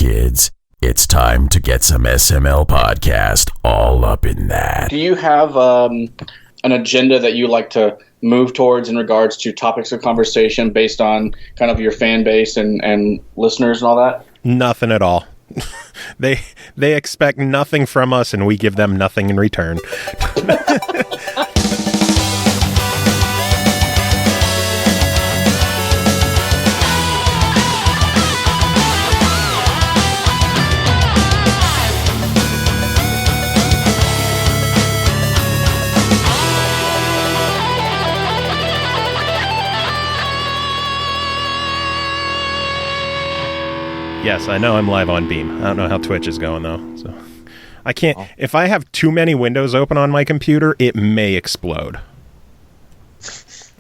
kids. It's time to get some SML podcast all up in that. Do you have an agenda that you like to move towards in regards to topics of conversation based on kind of your fan base and listeners and all that? Nothing at all. They expect nothing from us, and we give them nothing in return. Yes, I know I'm live on Beam. I don't know how Twitch is going, though. So I can't... If I have too many windows open on my computer, it may explode.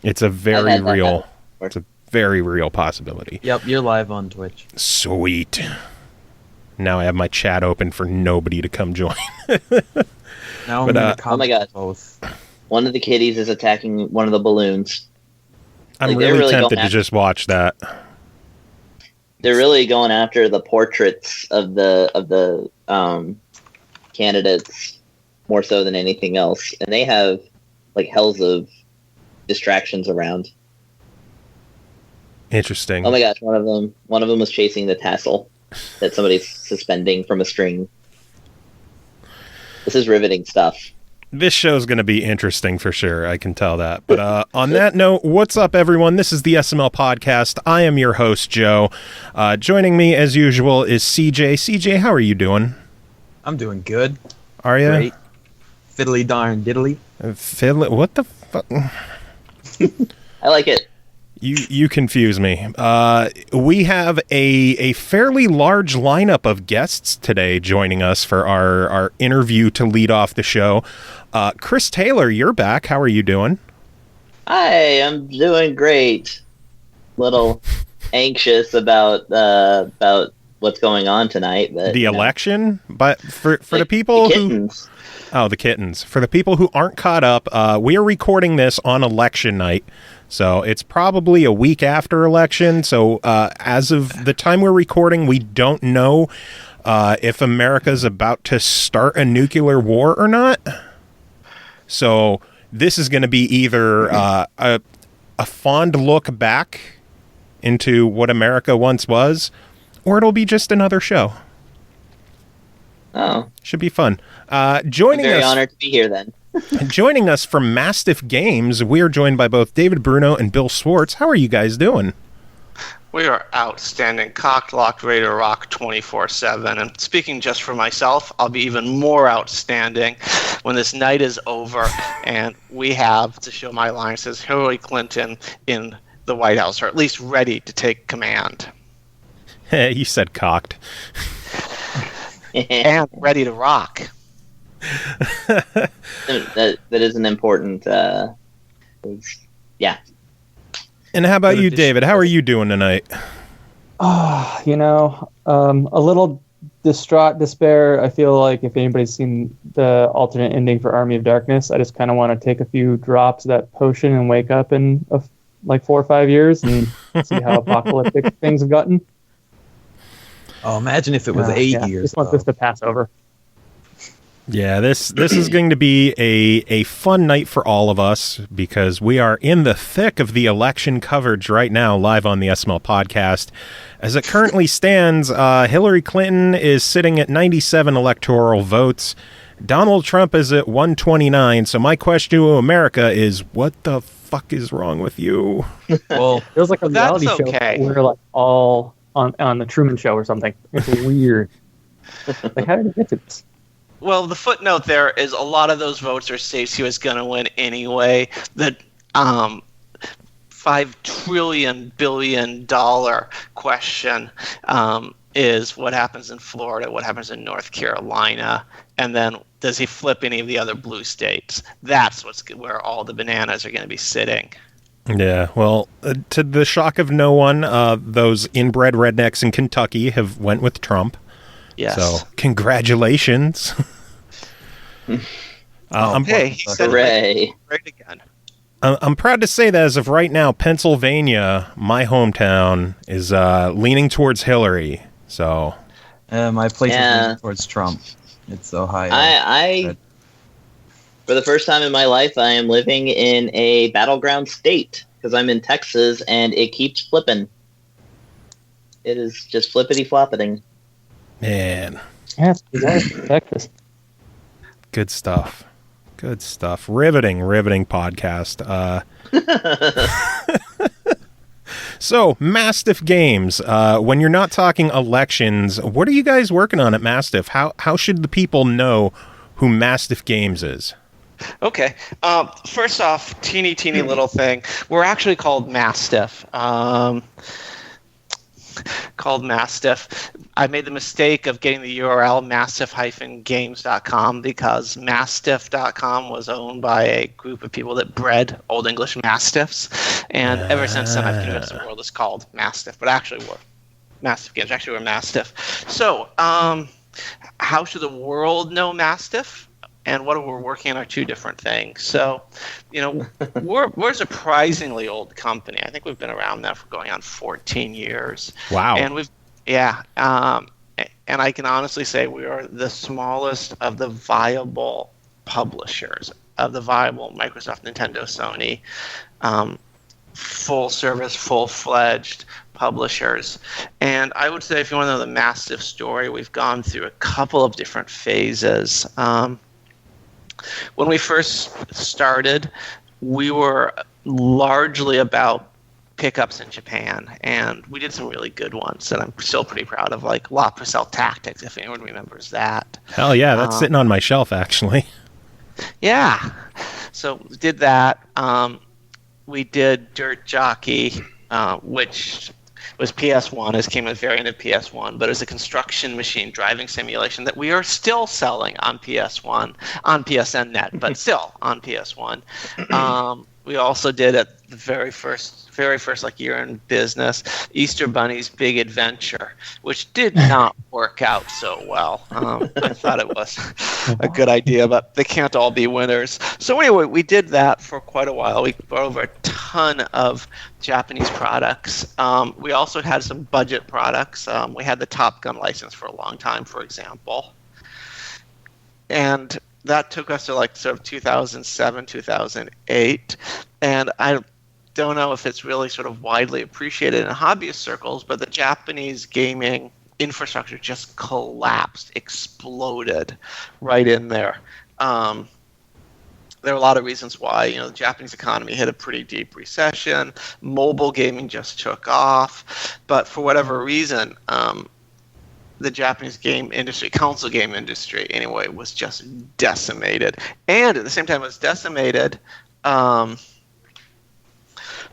It's a very real... It's a very real possibility. Yep, you're live on Twitch. Sweet. Now I have my chat open for nobody to come join. Now oh my god. Both. One of the kitties is attacking one of the balloons. I'm really tempted to just watch that. They're really going after the portraits of the candidates more so than anything else, and they have like hells of distractions around. Interesting. Oh my gosh, one of them was chasing the tassel that somebody's suspending from a string. This is riveting stuff. This show's going to be interesting for sure. I can tell that. But on that note, what's up, everyone? This is the SML Podcast. I am your host, Joe. Joining me, as usual, is CJ. CJ, how are you doing? I'm doing good. Are you? Great. Fiddly darn diddly. Fiddly? What the fuck? I like it. You confuse me. We have a fairly large lineup of guests today joining us for our interview to lead off the show. Chris Taylor, you're back. How are you doing? Hi, I'm doing great. Little anxious about what's going on tonight, but the election. But for the people who the kittens. For the people who aren't caught up, we are recording this on election night. So it's probably a week after election. So as of the time we're recording, we don't know if America's about to start a nuclear war or not. So this is going to be either a fond look back into what America once was, or it'll be just another show. Oh. Should be fun. I'm very honored to be here then. Joining us from Mastiff Games, we are joined by both David Bruno and Bill Swartz. How are you guys doing? We are outstanding, cocked, locked, ready to rock 24/7. And speaking just for myself, I'll be even more outstanding when this night is over and we have, to show my alliances, Hillary Clinton in the White House, or at least ready to take command. You said cocked. And ready to rock. that is an important yeah. And how about you, David? How are you doing tonight? A little distraught, despair. I feel like if anybody's seen the alternate ending for Army of Darkness, I just kind of want to take a few drops of that potion and wake up in like 4 or 5 years and see how apocalyptic things have gotten. Oh, imagine if it was 8 years. I just want this to pass over. Yeah, this is going to be a fun night for all of us because we are in the thick of the election coverage right now, live on the SML Podcast. As it currently stands, Hillary Clinton is sitting at 97 electoral votes. Donald Trump is at 129. So my question to America is, what the fuck is wrong with you? Well, it was like a reality show. We're like all on the Truman Show or something. It's weird. Like, how did it get to this? Well, the footnote there is a lot of those votes are Stacey was going to win anyway. The $5 trillion billion question is what happens in Florida, what happens in North Carolina, and then does he flip any of the other blue states? That's where all the bananas are going to be sitting. Yeah, well, to the shock of no one, those inbred rednecks in Kentucky have went with Trump. Yes. So, congratulations. He said hooray. Right again. I'm proud to say that as of right now, Pennsylvania, my hometown, is leaning towards Hillary. So My place is leaning towards Trump. It's so high. For the first time in my life, I am living in a battleground state because I'm in Texas and it keeps flipping. It is just flippity-floppeting. Man. Yeah, Texas. Good stuff. Good stuff. Riveting podcast. So, Mastiff Games. When you're not talking elections, what are you guys working on at Mastiff? How should the people know who Mastiff Games is? Okay. First off, teeny little thing. We're actually called Mastiff. I made the mistake of getting the URL mastiff-games.com because mastiff.com was owned by a group of people that bred Old English Mastiffs, and ever since then I've convinced the world it's called Mastiff, but actually we're Mastiff Games. Actually, we're Mastiff. So, how should the world know Mastiff? And what we're working on are two different things. So, we're a surprisingly old company. I think we've been around now for going on 14 years. Wow. And and I can honestly say we are the smallest of the viable publishers, of the viable Microsoft, Nintendo, Sony, full service, full-fledged publishers. And I would say if you want to know the Mastiff story, we've gone through a couple of different phases. When we first started, we were largely about pickups in Japan, and we did some really good ones that I'm still pretty proud of, like La Pucelle Tactics, if anyone remembers that. Hell yeah, that's sitting on my shelf, actually. Yeah. So we did that. We did Dirt Jockey, which was PS1. It came as a variant of PS1, but it was a construction machine driving simulation that we are still selling on PS1, on PSN Net, but still on PS1. We also did at the very first like year in business, Easter Bunny's Big Adventure, which did not work out so well. I thought it was a good idea, but they can't all be winners. So anyway, we did that for quite a while. We brought over a ton of Japanese products. We also had some budget products. We had the Top Gun license for a long time, for example. And that took us to like sort of 2007, 2008. And I don't know if it's really sort of widely appreciated in hobbyist circles, but the Japanese gaming infrastructure just collapsed, exploded right in there. There are a lot of reasons why. The Japanese economy hit a pretty deep recession. Mobile gaming just took off. But for whatever reason, the Japanese game industry, console game industry anyway, was just decimated. And at the same time it was decimated, the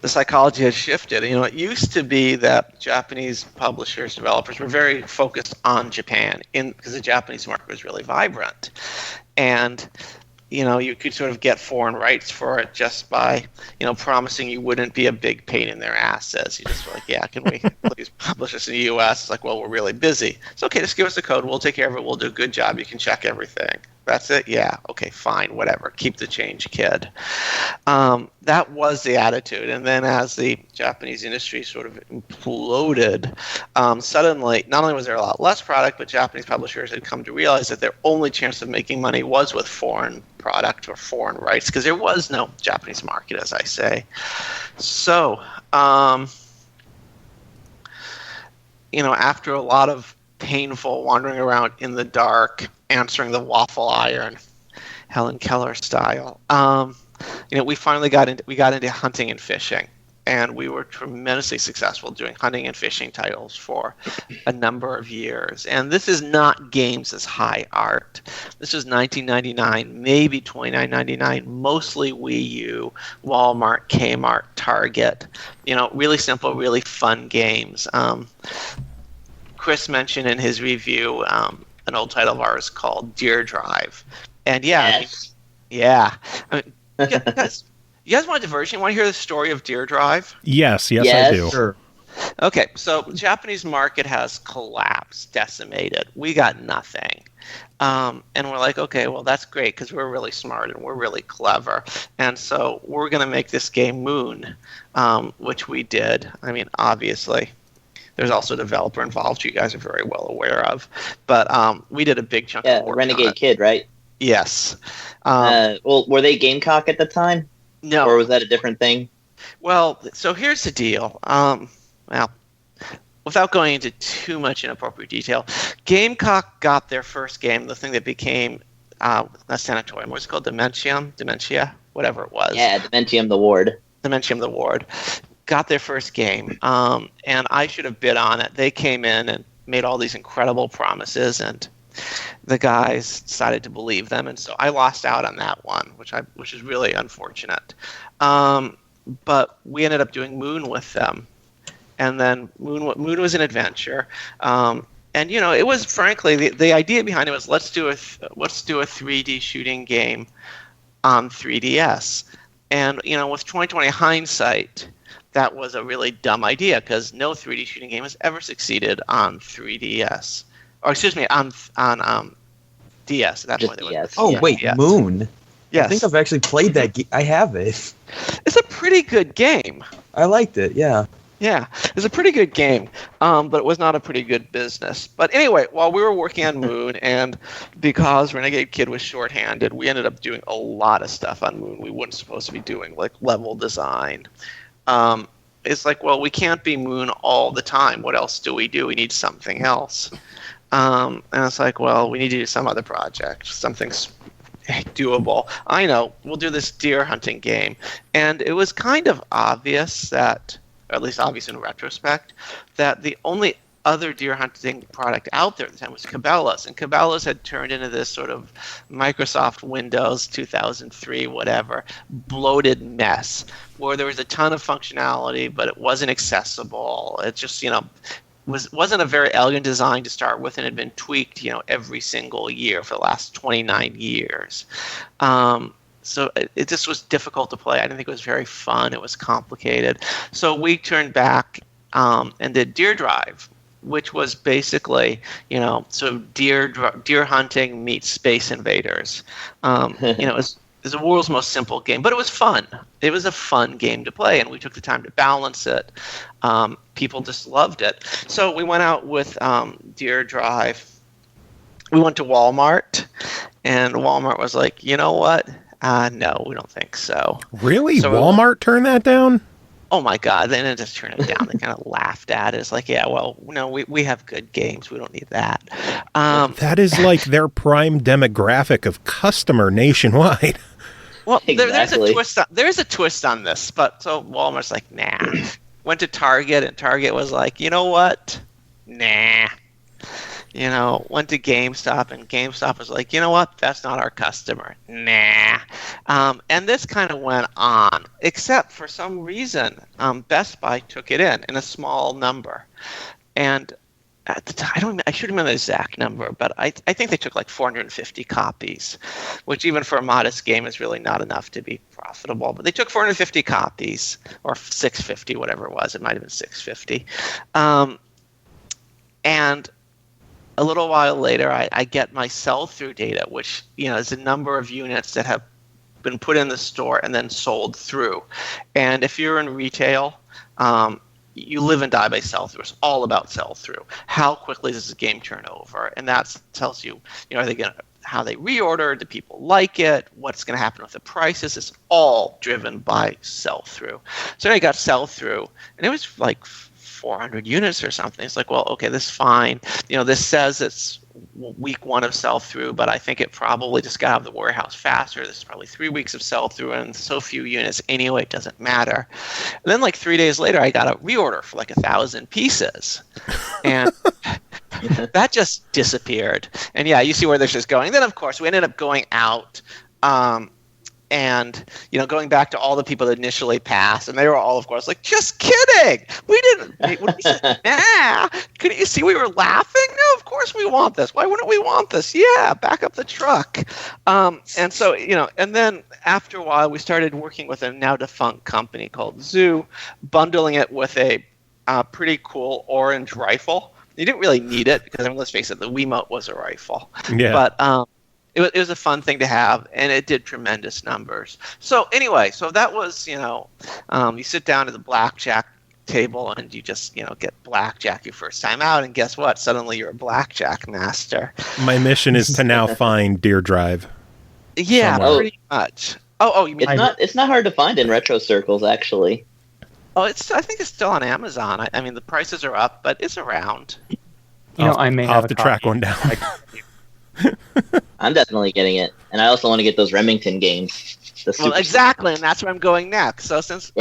psychology has shifted. It used to be that Japanese publishers, developers were very focused on Japan because the Japanese market was really vibrant. And you could sort of get foreign rights for it just by, promising you wouldn't be a big pain in their asses. You just were like, yeah, can we please publish this in the U.S.? It's like, well, we're really busy. It's okay, just give us the code. We'll take care of it. We'll do a good job. You can check everything. That's it? Yeah. Okay, fine, whatever. Keep the change, kid. That was the attitude. And then as the Japanese industry sort of imploded, suddenly, not only was there a lot less product, but Japanese publishers had come to realize that their only chance of making money was with foreign product or foreign rights, because there was no Japanese market, as I say. So, after a lot of painful wandering around in the dark, answering the waffle iron, Helen Keller style, we finally got into hunting and fishing, and we were tremendously successful doing hunting and fishing titles for a number of years. And this is not games as high art. This is $19.99, maybe $29.99, mostly Wii U, Walmart, Kmart, Target. Really simple, really fun games. Chris mentioned in his review an old title of ours called Deer Drive. And yes. You guys want a diversion? You want to hear the story of Deer Drive? Yes, I do. Sure. Okay, so the Japanese market has collapsed, decimated. We got nothing. And we're like, okay, well, that's great because we're really smart and we're really clever. And so we're going to make this game Moon, which we did. I mean, obviously, there's also a developer involved, who you guys are very well aware of. But we did a big chunk of work Renegade on it. Kid, right? Yes. Well, were they Gamecock at the time? No. Or was that a different thing? Well, so here's the deal. Well, without going into too much inappropriate detail, Gamecock got their first game, the thing that became not Sanatorium. What's it called? Dementia? Whatever it was. Yeah, Dementium the Ward. Got their first game, and I should have bid on it. They came in and made all these incredible promises, and the guys decided to believe them, and so I lost out on that one, which is really unfortunate. But we ended up doing Moon with them, and then Moon was an adventure. And it was, frankly, the idea behind it was let's do a 3D shooting game on 3DS. And with 2020 hindsight, that was a really dumb idea because no 3D shooting game has ever succeeded on 3DS, or excuse me, on DS. That's what it was. Oh wait, yes. Moon. Yes. I think I've actually played that game. I have it. It's a pretty good game. I liked it. Yeah. Yeah, it's a pretty good game, but it was not a pretty good business. But anyway, while we were working on Moon, and because Renegade Kid was shorthanded, we ended up doing a lot of stuff on Moon we weren't supposed to be doing, like level design. It's like, well, we can't be Moon all the time. What else do? We need something else. And it's like, well, we need to do some other project, something doable. I know, we'll do this deer hunting game. And it was kind of obvious that, or at least obvious in retrospect, that the only other deer hunting product out there at the time was Cabela's, and Cabela's had turned into this sort of Microsoft Windows 2003 whatever bloated mess where there was a ton of functionality, but it wasn't accessible. It just wasn't a very elegant design to start with, and had been tweaked every single year for the last 29 years. So it just was difficult to play. I didn't think it was very fun. It was complicated. So we turned back and did Deer Drive, which was basically, so deer hunting meets Space Invaders. It was the world's most simple game, but it was fun. It was a fun game to play, and we took the time to balance it. People just loved it. So we went out with Deer Drive. We went to Walmart, and Walmart was like, you know what? No, we don't think so. Really? So Walmart turned that down? Oh my God! They didn't just turn it down. They kind of laughed at it. It's like, yeah, well, no, we have good games. We don't need that. That is like their prime demographic of customer nationwide. Well, exactly. There's a twist on this, but so Walmart's like, nah. Went to Target, and Target was like, you know what? Nah. Went to GameStop, and GameStop was like, you know what? That's not our customer. Nah. And this kind of went on, except for some reason, Best Buy took it in a small number. And at the time, I should remember the exact number, but I think they took like 450 copies, which even for a modest game is really not enough to be profitable. But they took 450 copies, or 650, whatever it was. It might have been 650. And a little while later, I get my sell-through data, which is the number of units that have been put in the store and then sold through. And if you're in retail, you live and die by sell-through. It's all about sell-through. How quickly does the game turn over? And that tells you, are they going to how they reorder? Do people like it? What's going to happen with the prices? It's all driven by sell-through. So I got sell-through, and it was like 400 units or something. It's like, well, okay, this is fine. This says it's week 1 of sell-through, but I think it probably just got out of the warehouse faster. This is probably 3 weeks of sell-through and so few units anyway, it doesn't matter. And then like 3 days later, I got a reorder for like 1,000 pieces. And that just disappeared. And yeah, you see where this is going. Then, of course, we ended up going out and going back to all the people that initially passed, and they were all, of course, like, just kidding. We didn't. Nah. Couldn't you see we were laughing? No, of course we want this. Why wouldn't we want this? Yeah, back up the truck. And so, and then after a while, we started working with a now defunct company called Zoo, bundling it with a pretty cool orange rifle. You didn't really need it because, let's face it, the Wiimote was a rifle. Yeah. But it was a fun thing to have, and it did tremendous numbers. So anyway, that was, you sit down at the blackjack table and you just, get blackjack your first time out, and guess what? Suddenly you're a blackjack master. My mission is to now find Deer Drive. Yeah, pretty much. Oh, you mean it's not hard to find in retro circles, actually. Oh, I think it's still on Amazon. I mean, the prices are up, but it's around. I may have to track one down. I'm definitely getting it, and I also want to get those Remington games. Well, exactly, and that's where I'm going next. So since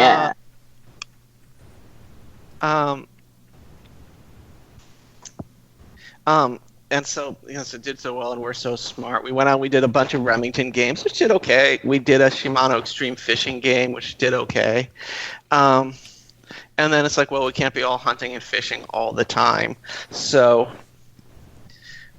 and so it did so well, and we're so smart. We went out, we did a bunch of Remington games, which did okay. We did a Shimano Extreme Fishing game, which did okay. And then it's like, well, we can't be all hunting and fishing all the time. So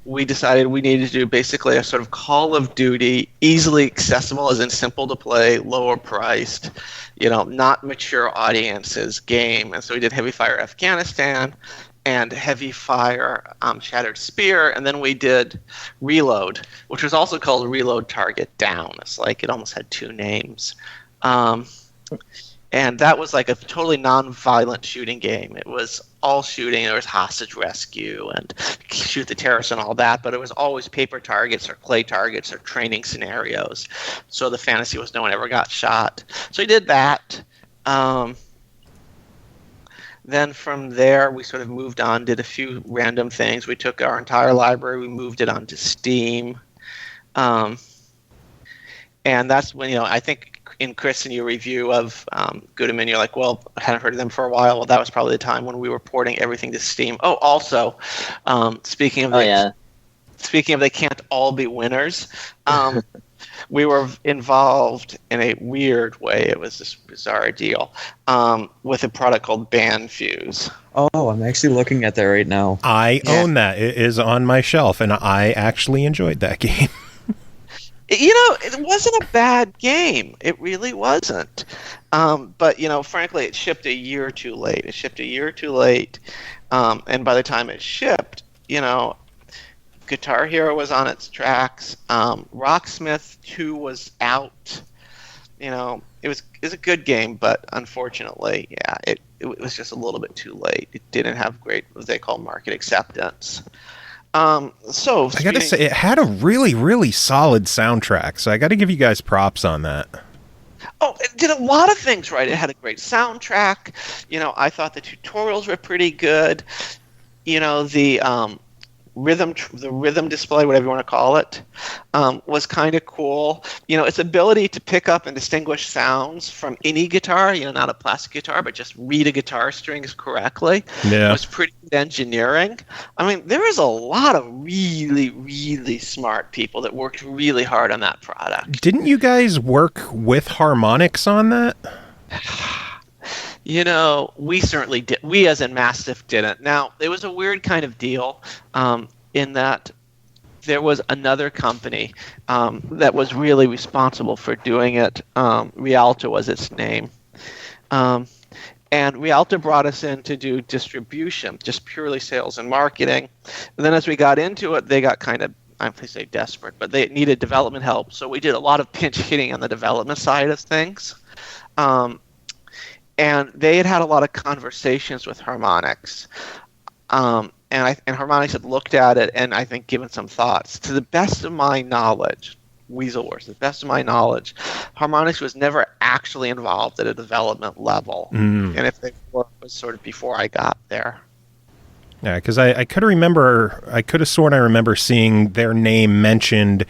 we decided we needed to do basically a sort of Call of Duty, easily accessible as in simple to play, lower priced, not mature audiences game. And so we did Heavy Fire Afghanistan and Heavy Fire Shattered Spear, and then we did Reload, which was also called Reload Target Down. It's like it almost had two names. And that was like a totally non-violent shooting game. It was all shooting. There was hostage rescue and shoot the terrorists and all that, but it was always paper targets or clay targets or training scenarios. So the fantasy was no one ever got shot. So we did that. Then from there, we sort of moved on, did a few random things. We took our entire library, we moved it onto Steam. And that's when, I think in Chris and your review of Gurumin, you're like, well, I hadn't heard of them for a while. Well, that was probably the time when we were porting everything to Steam. Oh, also, speaking of they can't all be winners, we were involved in a weird way. It was this bizarre deal with a product called Banfuse. Oh, I'm actually looking at that right now. I own that. It is on my shelf, and I actually enjoyed that game. It wasn't a bad game. It really wasn't. But, frankly, it shipped a year too late. And by the time it shipped, Guitar Hero was on its tracks. Rocksmith 2 was out. It was a good game, but unfortunately, it was just a little bit too late. It didn't have great, what they call, market acceptance. I gotta say, it had a really, really solid soundtrack, so I gotta give you guys props on that. Oh, it did a lot of things right. It had a great soundtrack. I thought the tutorials were pretty good. The rhythm display, whatever you want to call it, was kind of cool. Its ability to pick up and distinguish sounds from any guitar, not a plastic guitar, but just read a guitar strings correctly, was pretty good engineering. I mean, there was a lot of really, really smart people that worked really hard on that product. Didn't you guys work with harmonics on that? We certainly did. We, as in Mastiff, didn't. Now, it was a weird kind of deal in that there was another company that was really responsible for doing it. Rialto was its name. And Rialto brought us in to do distribution, just purely sales and marketing. And then as we got into it, they got kind of, I don't say desperate, but they needed development help. So we did a lot of pinch hitting on the development side of things. And they had a lot of conversations with Harmonix. And Harmonix had looked at it and I think given some thoughts. To the best of my knowledge, Weasel Wars, to the best of my knowledge, Harmonix was never actually involved at a development level. And if they were, it was sort of before I got there. Yeah, because I could have sworn I remember seeing their name mentioned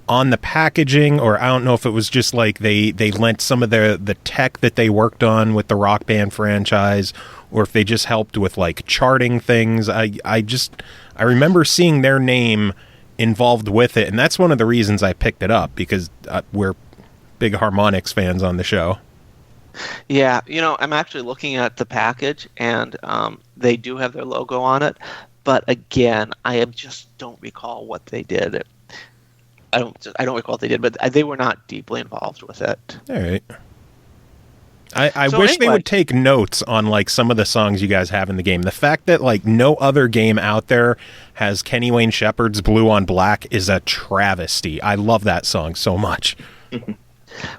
on the packaging, or I don't know if it was just like they lent some of the tech that they worked on with the Rock Band franchise, or if they just helped with like charting things. I remember seeing their name involved with it, and that's one of the reasons I picked it up, because we're big Harmonix fans on the show. Yeah, I'm actually looking at the package, and they do have their logo on it, but again, I just don't recall what they did. I don't recall what they did, but they were not deeply involved with it. All right. I wish they would take notes on like some of the songs you guys have in the game. The fact that like no other game out there has Kenny Wayne Shepherd's Blue on Black is a travesty. I love that song so much.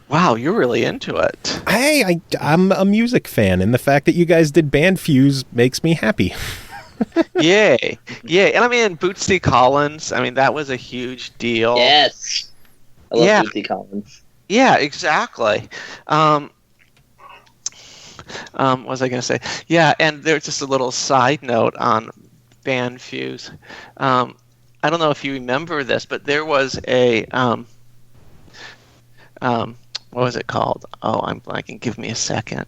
Wow, you're really into it. Hey, I'm a music fan, and the fact that you guys did Band Fuse makes me happy. Yay. And I mean, Bootsy Collins, I mean, that was a huge deal. Yes. I love Bootsy Collins. Yeah, exactly. What was I going to say? Yeah, and there's just a little side note on Band Fuse. I don't know if you remember this, but there was a what was it called? Oh, I'm blanking. Give me a second.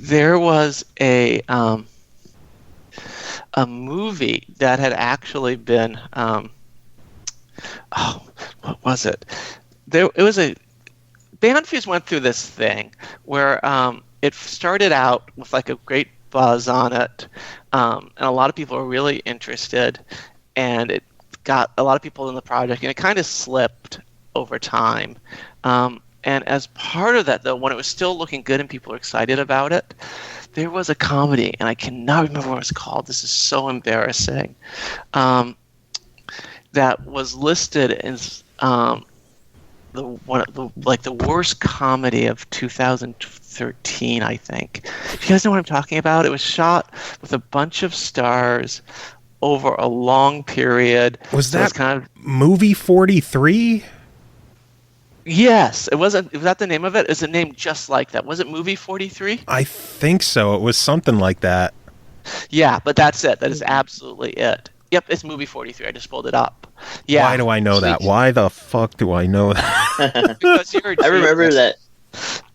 There was a movie that had actually been what was it? It was a Band Fuse went through this thing where it started out with like a great buzz on it, and a lot of people were really interested, and it got a lot of people in the project, and it kind of slipped over time. And as part of that, though, when it was still looking good and people were excited about it, there was a comedy, and I cannot remember what it was called. This is so embarrassing. That was listed as the worst comedy of 2013, I think. Do you guys know what I'm talking about? It was shot with a bunch of stars over a long period. Was that kind of Movie 43? Yes, it wasn't. Was that the name of it? Is it named just like that? Was it Movie 43? I think so. It was something like that. Yeah, but that's it. That is absolutely it. Yep, it's Movie 43. I just pulled it up. Yeah. Why do I know that? Why the fuck do I know that? Because you're I remember that.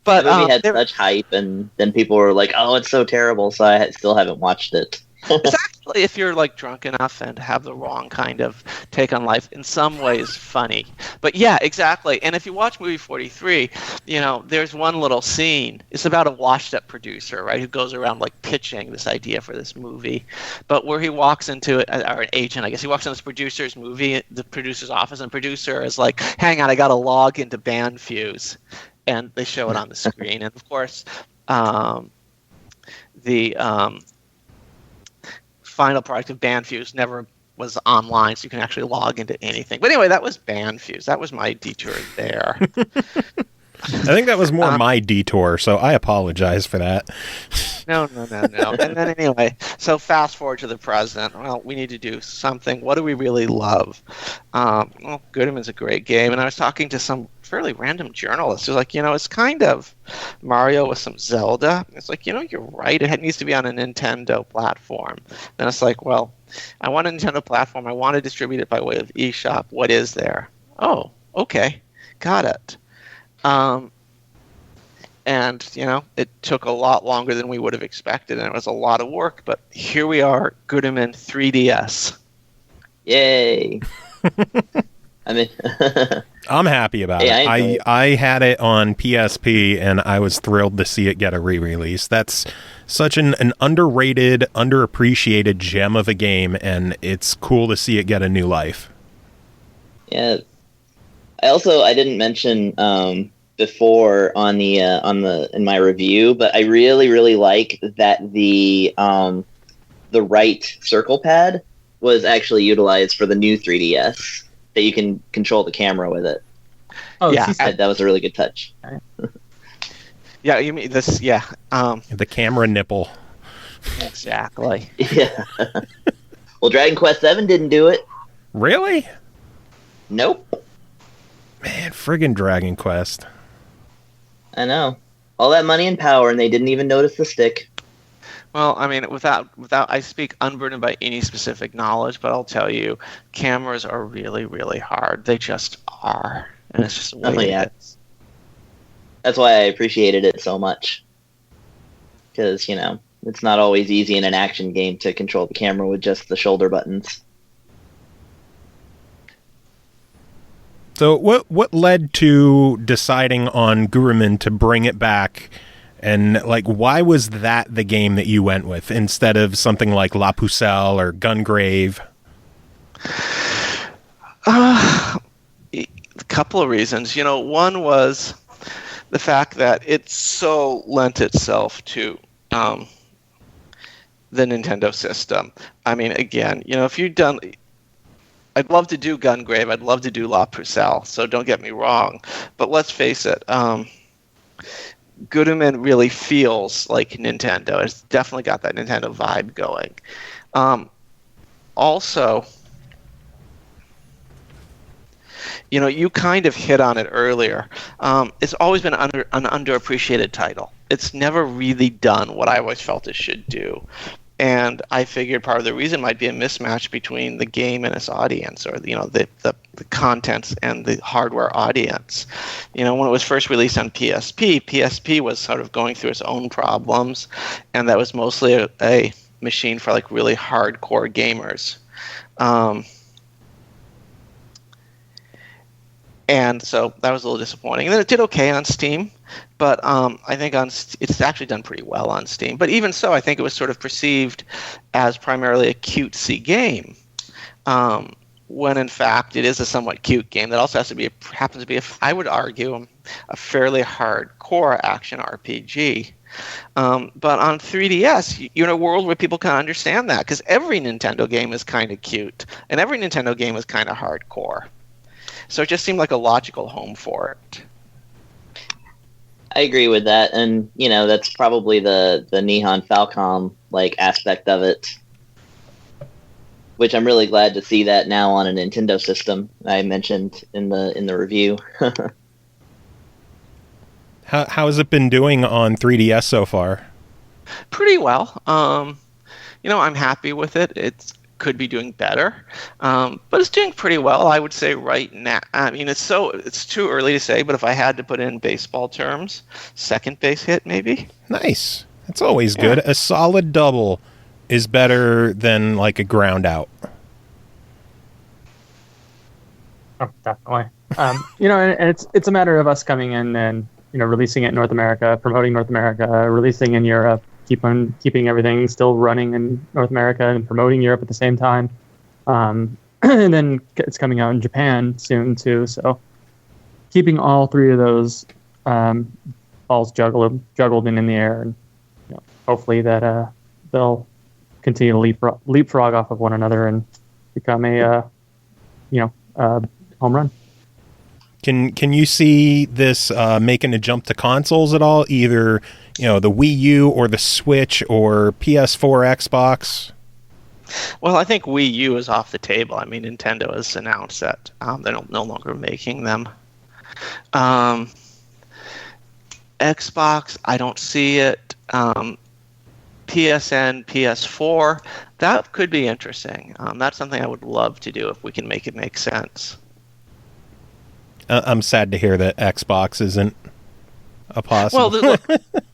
But the movie had such hype, and then people were like, "Oh, it's so terrible," so I still haven't watched it. It's actually, if you're like drunk enough and have the wrong kind of take on life, in some ways funny. But yeah, exactly. And if you watch Movie 43, you know, there's one little scene. It's about a washed-up producer, right, who goes around like pitching this idea for this movie. But where he walks into it, or an agent, I guess, he walks into this producer's movie, the producer's office, and the producer is like, "Hang on, I got to log into Band Fuse," and they show it on the screen. And of course, the final product of Band Fuse never was online, so you can actually log into anything. But anyway, that was Band Fuse. That was my detour there. I think that was more my detour, so I apologize for that. No. And then anyway, so fast forward to the present. Well, we need to do something. What do we really love? Well, Gurumin's a great game, and I was talking to some fairly random journalist who's like, you know, it's kind of Mario with some Zelda. It's like, you know, you're right. It needs to be on a Nintendo platform. And it's like, well, I want a Nintendo platform. I want to distribute it by way of eShop. What is there? Oh, okay. Got it. And, you know, it took a lot longer than we would have expected, and it was a lot of work. But here we are, Gurumin 3DS. Yay. I mean... I'm happy about it. I had it on PSP, and I was thrilled to see it get a re-release. That's such an underrated, underappreciated gem of a game, and it's cool to see it get a new life. Yeah. I didn't mention before on the in my review, but I really like that the right circle pad was actually utilized for the new 3DS. That you can control the camera with it. Oh, yeah, that was a really good touch. Yeah, you mean this? Yeah, the camera nipple. Exactly. Yeah. Well, Dragon Quest VII didn't do it. Really? Nope. Man, friggin' Dragon Quest. I know. All that money and power, and they didn't even notice the stick. Well, I mean, without, I speak unburdened by any specific knowledge, but I'll tell you, cameras are really, really hard. They just are, and it's just the way it is. That's why I appreciated it so much, because you know it's not always easy in an action game to control the camera with just the shoulder buttons. So, what led to deciding on Gurumin to bring it back? And, like, why was that the game that you went with instead of something like La Pucelle or Gungrave? A couple of reasons. You know, one was the fact that it so lent itself to the Nintendo system. I mean, again, you know, if you've done... I'd love to do Gungrave. I'd love to do La Pucelle. So don't get me wrong. But let's face it, Gurumin really feels like Nintendo. It's definitely got that Nintendo vibe going. Also, you kind of hit on it earlier. It's always been an underappreciated title. It's never really done what I always felt it should do. And I figured part of the reason might be a mismatch between the game and its audience, or the contents and the hardware audience. When it was first released on PSP was sort of going through its own problems, and that was mostly a machine for like really hardcore gamers. And so that was a little disappointing. And then it did okay on Steam, but I think it's actually done pretty well on Steam. But even so, I think it was sort of perceived as primarily a cutesy game, when in fact it is a somewhat cute game that also happens to be, I would argue, a fairly hardcore action RPG. But on 3DS, you're in a world where people can understand that, because every Nintendo game is kind of cute, and every Nintendo game is kind of hardcore. So it just seemed like a logical home for it. I agree with that, and that's probably the Nihon Falcom aspect of it, which I'm really glad to see that now on a Nintendo system. I mentioned in the review. How has it been doing on 3DS so far? Pretty well. I'm happy with it. It could be doing better, but it's doing pretty well, I would say, right now. I mean, it's too early to say, but if I had to put in baseball terms, second base hit, maybe. Nice. That's always good. A solid double is better than like a ground out. Oh, definitely. And it's a matter of us coming in and releasing it in North America, promoting North America, releasing in Europe, keeping everything still running in North America and promoting Europe at the same time. And then it's coming out in Japan soon too. So keeping all three of those balls juggled and in the air, and hopefully that they'll continue to leapfrog off of one another and become a home run. Can you see this making a jump to consoles at all? Either the Wii U or the Switch or PS4, Xbox? Well, I think Wii U is off the table. I mean, Nintendo has announced that they're no longer making them. Xbox, I don't see it. PSN, PS4, that could be interesting. That's something I would love to do if we can make it make sense. I'm sad to hear that Xbox isn't a possible. Well, look,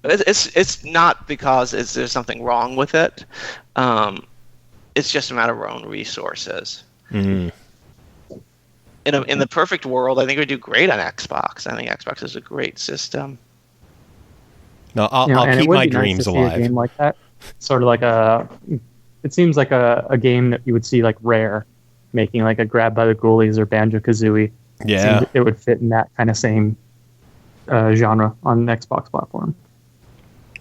it's not because there's something wrong with it. It's just a matter of our own resources. Mm-hmm. In the perfect world, I think we'd do great on Xbox. I think Xbox is a great system. No, I'll keep my dreams alive. A game like that, sort of like it seems like a game that you would see like Rare making, like a Grab by the Ghoulies or Banjo-Kazooie. Yeah, it would fit in that kind of same genre on the Xbox platform.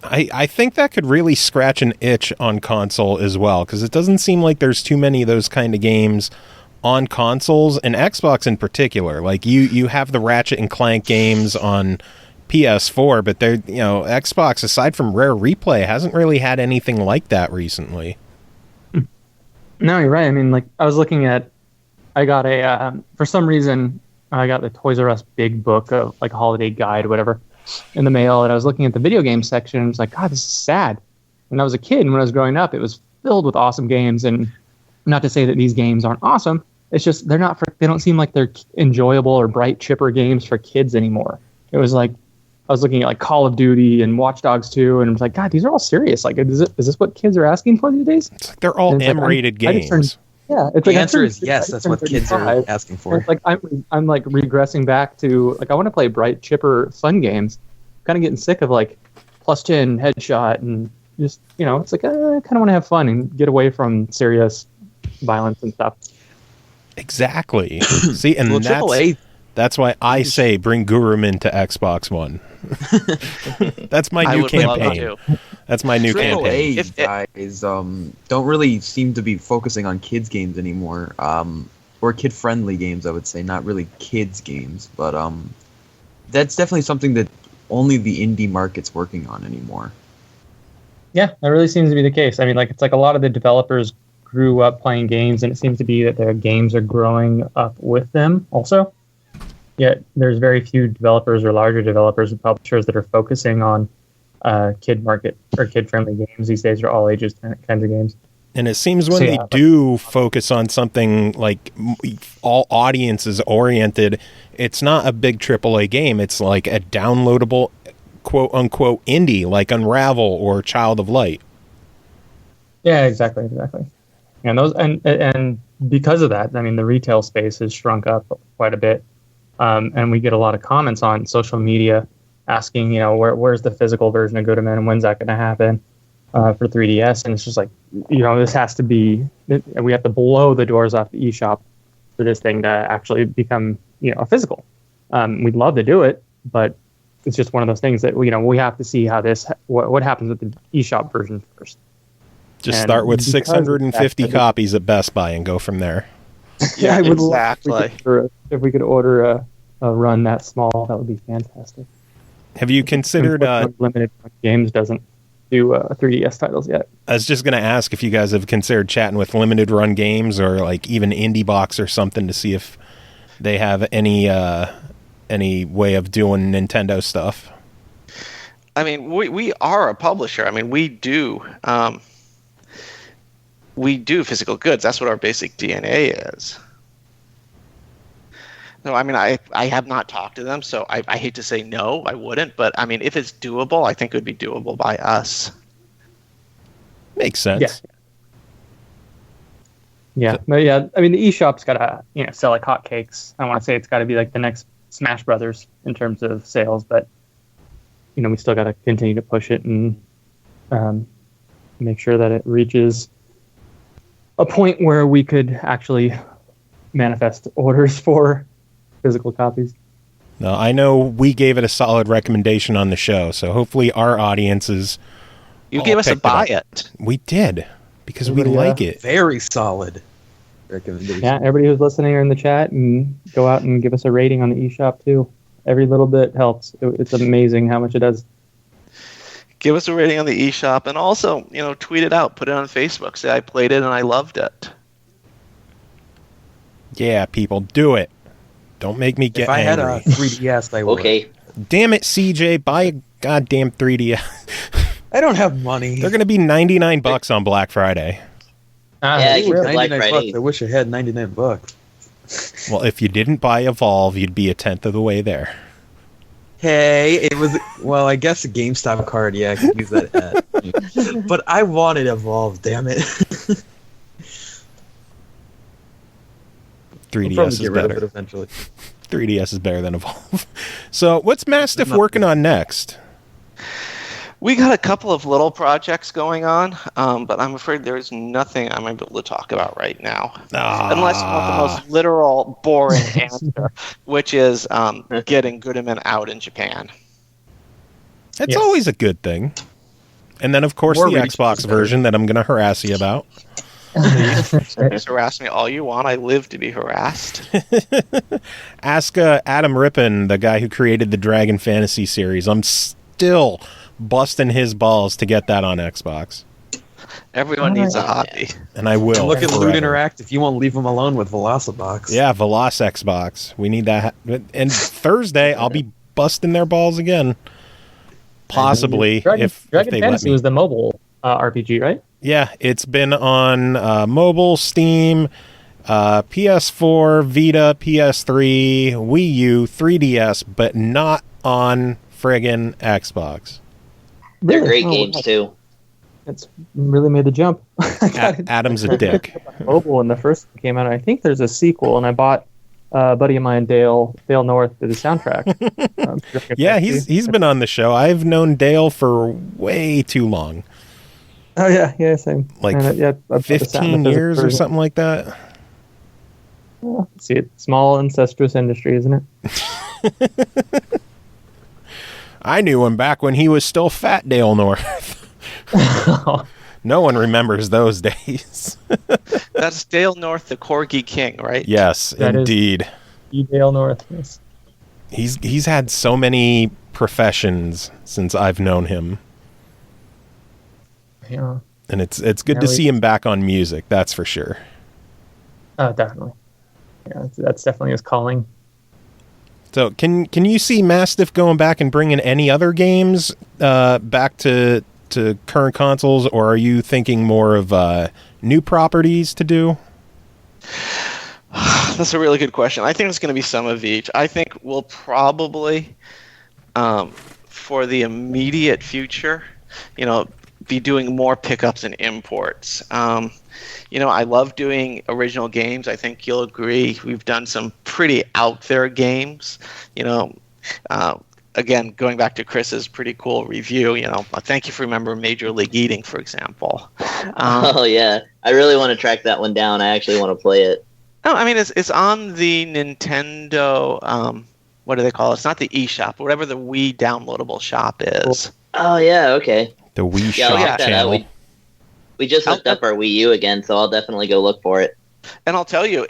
I think that could really scratch an itch on console as well, because it doesn't seem like there's too many of those kind of games on consoles, and Xbox in particular. Like you have the Ratchet and Clank games on PS4, but they're Xbox, aside from Rare Replay, hasn't really had anything like that recently. No, you're right. I mean, like I was looking at, I got for some reason I got the Toys R Us big book of like a holiday guide, whatever, in the mail, and I was looking at the video game section and I was like, God, this is sad. When I was a kid and when I was growing up, it was filled with awesome games, and not to say that these games aren't awesome, it's just they don't seem like they're enjoyable or bright, chipper games for kids anymore. It was like I was looking at like Call of Duty and Watch Dogs 2, and I was like, God, these are all serious. Like, is this what kids are asking for these days? It's like they're all M-rated games. It's the answer is yes. That's what kids are asking for. It's like I'm like regressing back to like I want to play bright, chipper, fun games. I'm kind of getting sick of like plus 10 headshot and just it's like I kind of want to have fun and get away from serious violence and stuff. Exactly. See, and well, that's why I say bring Gurumin to Xbox One. That's my new campaign. That's my new campaign. AAA guys don't really seem to be focusing on kids games anymore. or kid-friendly games, I would say, not really kids games, but that's definitely something that only the indie market's working on anymore. Yeah, that really seems to be the case. I mean, like, it's like a lot of the developers grew up playing games, and it seems to be that their games are growing up with them also. Yet there's very few developers or larger developers and publishers that are focusing on kid market or kid-friendly games. These days are all ages kinds of games. And it seems when they do focus on something like all audiences oriented, it's not a big AAA game. It's like a downloadable, quote unquote, indie, like Unravel or Child of Light. Yeah, exactly. And those and because of that, I mean, the retail space has shrunk up quite a bit. And we get a lot of comments on social media asking, where's the physical version of Gurumin and when's that going to happen for 3DS? And it's just like, this has to be, we have to blow the doors off the eShop for this thing to actually become, a physical. We'd love to do it, but it's just one of those things that, we have to see how what happens with the eShop version first. Just start with 650 copies at Best Buy and go from there. Yeah, I would exactly. If we could order a run that small, that would be fantastic. Have you considered Limited Games doesn't do 3DS titles yet? I was just going to ask if you guys have considered chatting with Limited Run Games or like even IndieBox or something to see if they have any way of doing Nintendo stuff. I mean, we are a publisher. I mean, we do physical goods. That's what our basic DNA is. No, I mean, I have not talked to them, so I hate to say no, I wouldn't. But, I mean, if it's doable, I think it would be doable by us. Makes sense. Yeah. But yeah, I mean, the eShop's got to, sell like hotcakes. I want to say it's got to be like the next Smash Brothers in terms of sales, but, we still got to continue to push it and make sure that it reaches a point where we could actually manifest orders for physical copies. No, I know we gave it a solid recommendation on the show, so hopefully our audiences. You gave us a buy it. We did, because we like it. Very solid recommendation. Yeah, everybody who's listening or in the chat, and go out and give us a rating on the eShop too. Every little bit helps. It's amazing how much it does. Give us a rating on the eShop, and also, tweet it out, put it on Facebook, say I played it and I loved it. Yeah, people, do it. Don't make me get angry. If I had a 3DS, I would. Okay. Damn it, CJ, buy a goddamn 3DS. I don't have money. They're going to be $99 on Black Friday. Yeah, you Ooh, can Black Friday. I wish I had $99. Well, if you didn't buy Evolve, you'd be a tenth of the way there. Hey, it was, well, I guess a GameStop card, yeah, I could use that at. But I wanted Evolve, damn it. 3DS is better. Eventually. 3DS is better than Evolve. So, what's Mastiff working on next? We got a couple of little projects going on, but I'm afraid there's nothing I'm able to talk about right now. Unless you want the most literal, boring answer, which is getting Gurumin out in Japan. That's always a good thing. And then, of course, the Xbox version that I'm going to harass you about. Just harass me all you want. I live to be harassed. Ask Adam Rippon, the guy who created the Dragon Fantasy series. I'm still busting his balls to get that on Xbox. Everyone needs a hobby. And I will. And look at Loot Interact if you won't leave them alone with Velocibox. Yeah, Veloc Xbox. We need that. And Thursday, I'll be busting their balls again. Possibly, if they let me. Dragon Fantasy was the mobile RPG, right? Yeah, it's been on mobile, Steam, PS4, Vita, PS3, Wii U, 3DS, but not on friggin' Xbox. They're great games, too. It's really made the jump. Adam's a dick. Mobile when the first one came out. I think there's a sequel, and I bought a buddy of mine, Dale North, did the soundtrack. Yeah, he's been on the show. I've known Dale for way too long. Oh, yeah, same. Like 15 years or something like that. Well, see, it's small, incestuous industry, isn't it? I knew him back when he was still fat Dale North. No one remembers those days. That's Dale North, the Corgi King, right? Yes, That is- indeed. Dale North. Yes. He's had so many professions since I've known him, Yeah. and it's good Yeah, to see him back on music. That's for sure. Definitely. Yeah, that's definitely his calling. So can you see Mastiff going back and bringing any other games back to current consoles, or are you thinking more of new properties to do? That's a really good question. I think it's going to be some of each. I think we'll probably, for the immediate future, be doing more pickups and imports. I love doing original games. I think you'll agree. We've done some pretty out there games. Again, going back to Chris's pretty cool review, thank you for remembering Major League Eating, for example. Oh yeah, I really want to track that one down. I actually want to play it. No, I mean it's on the Nintendo. What do they call it? It's not the eShop, whatever the Wii downloadable shop is. Oh yeah, okay. The Wii Yeah, I'll Shop check that channel. out. We just hooked up our Wii U again, so I'll definitely go look for it. And I'll tell you,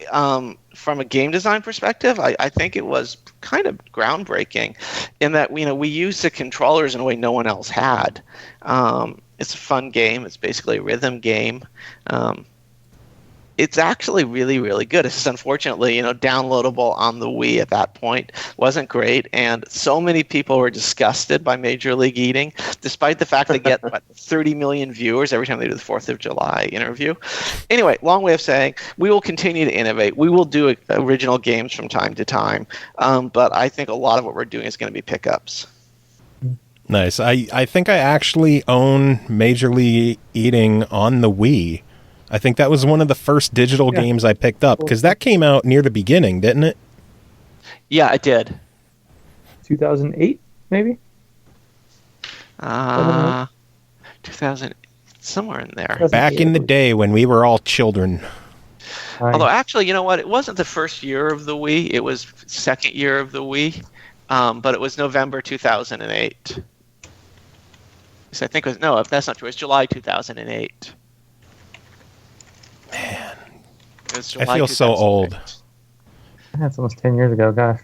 from a game design perspective, I think it was kind of groundbreaking in that we used the controllers in a way no one else had. It's a fun game. It's basically a rhythm game. It's actually really, really good. It's just unfortunately, downloadable on the Wii at that point wasn't great, and so many people were disgusted by Major League Eating, despite the fact they get 30 million viewers every time they do the 4th of July interview. Anyway, long way of saying, we will continue to innovate. We will do original games from time to time, but I think a lot of what we're doing is going to be pickups. Nice. I think I actually own Major League Eating on the Wii. I think that was one of the first digital games I picked up, because that came out near the beginning, didn't it? Yeah, it did. 2008, maybe? 2000, somewhere in there. Back in the day when we were all children. Although, actually, you know what? It wasn't the first year of the Wii. It was second year of the Wii, but it was November 2008. So I think it was, no, that's not true. It was July 2008. Man, I feel so old. That's almost 10 years ago, gosh.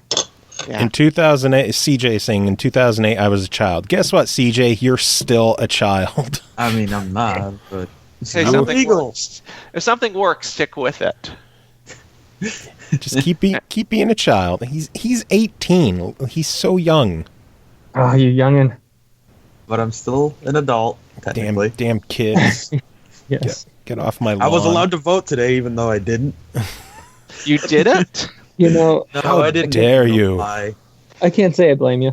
Yeah. In 2008, CJ saying in 2008 I was a child. Guess what, CJ? You're still a child. I mean, I'm not, but Hey, I'm something illegal. works. If something works, stick with it. Just keep being a child. He's 18. He's so young. Oh, you youngin'. But I'm still an adult, technically. Damn kids. Yes. Get off my lawn. I was allowed to vote today, even though I didn't. You didn't? No, How I didn't. dare you? Lie. I can't say I blame you.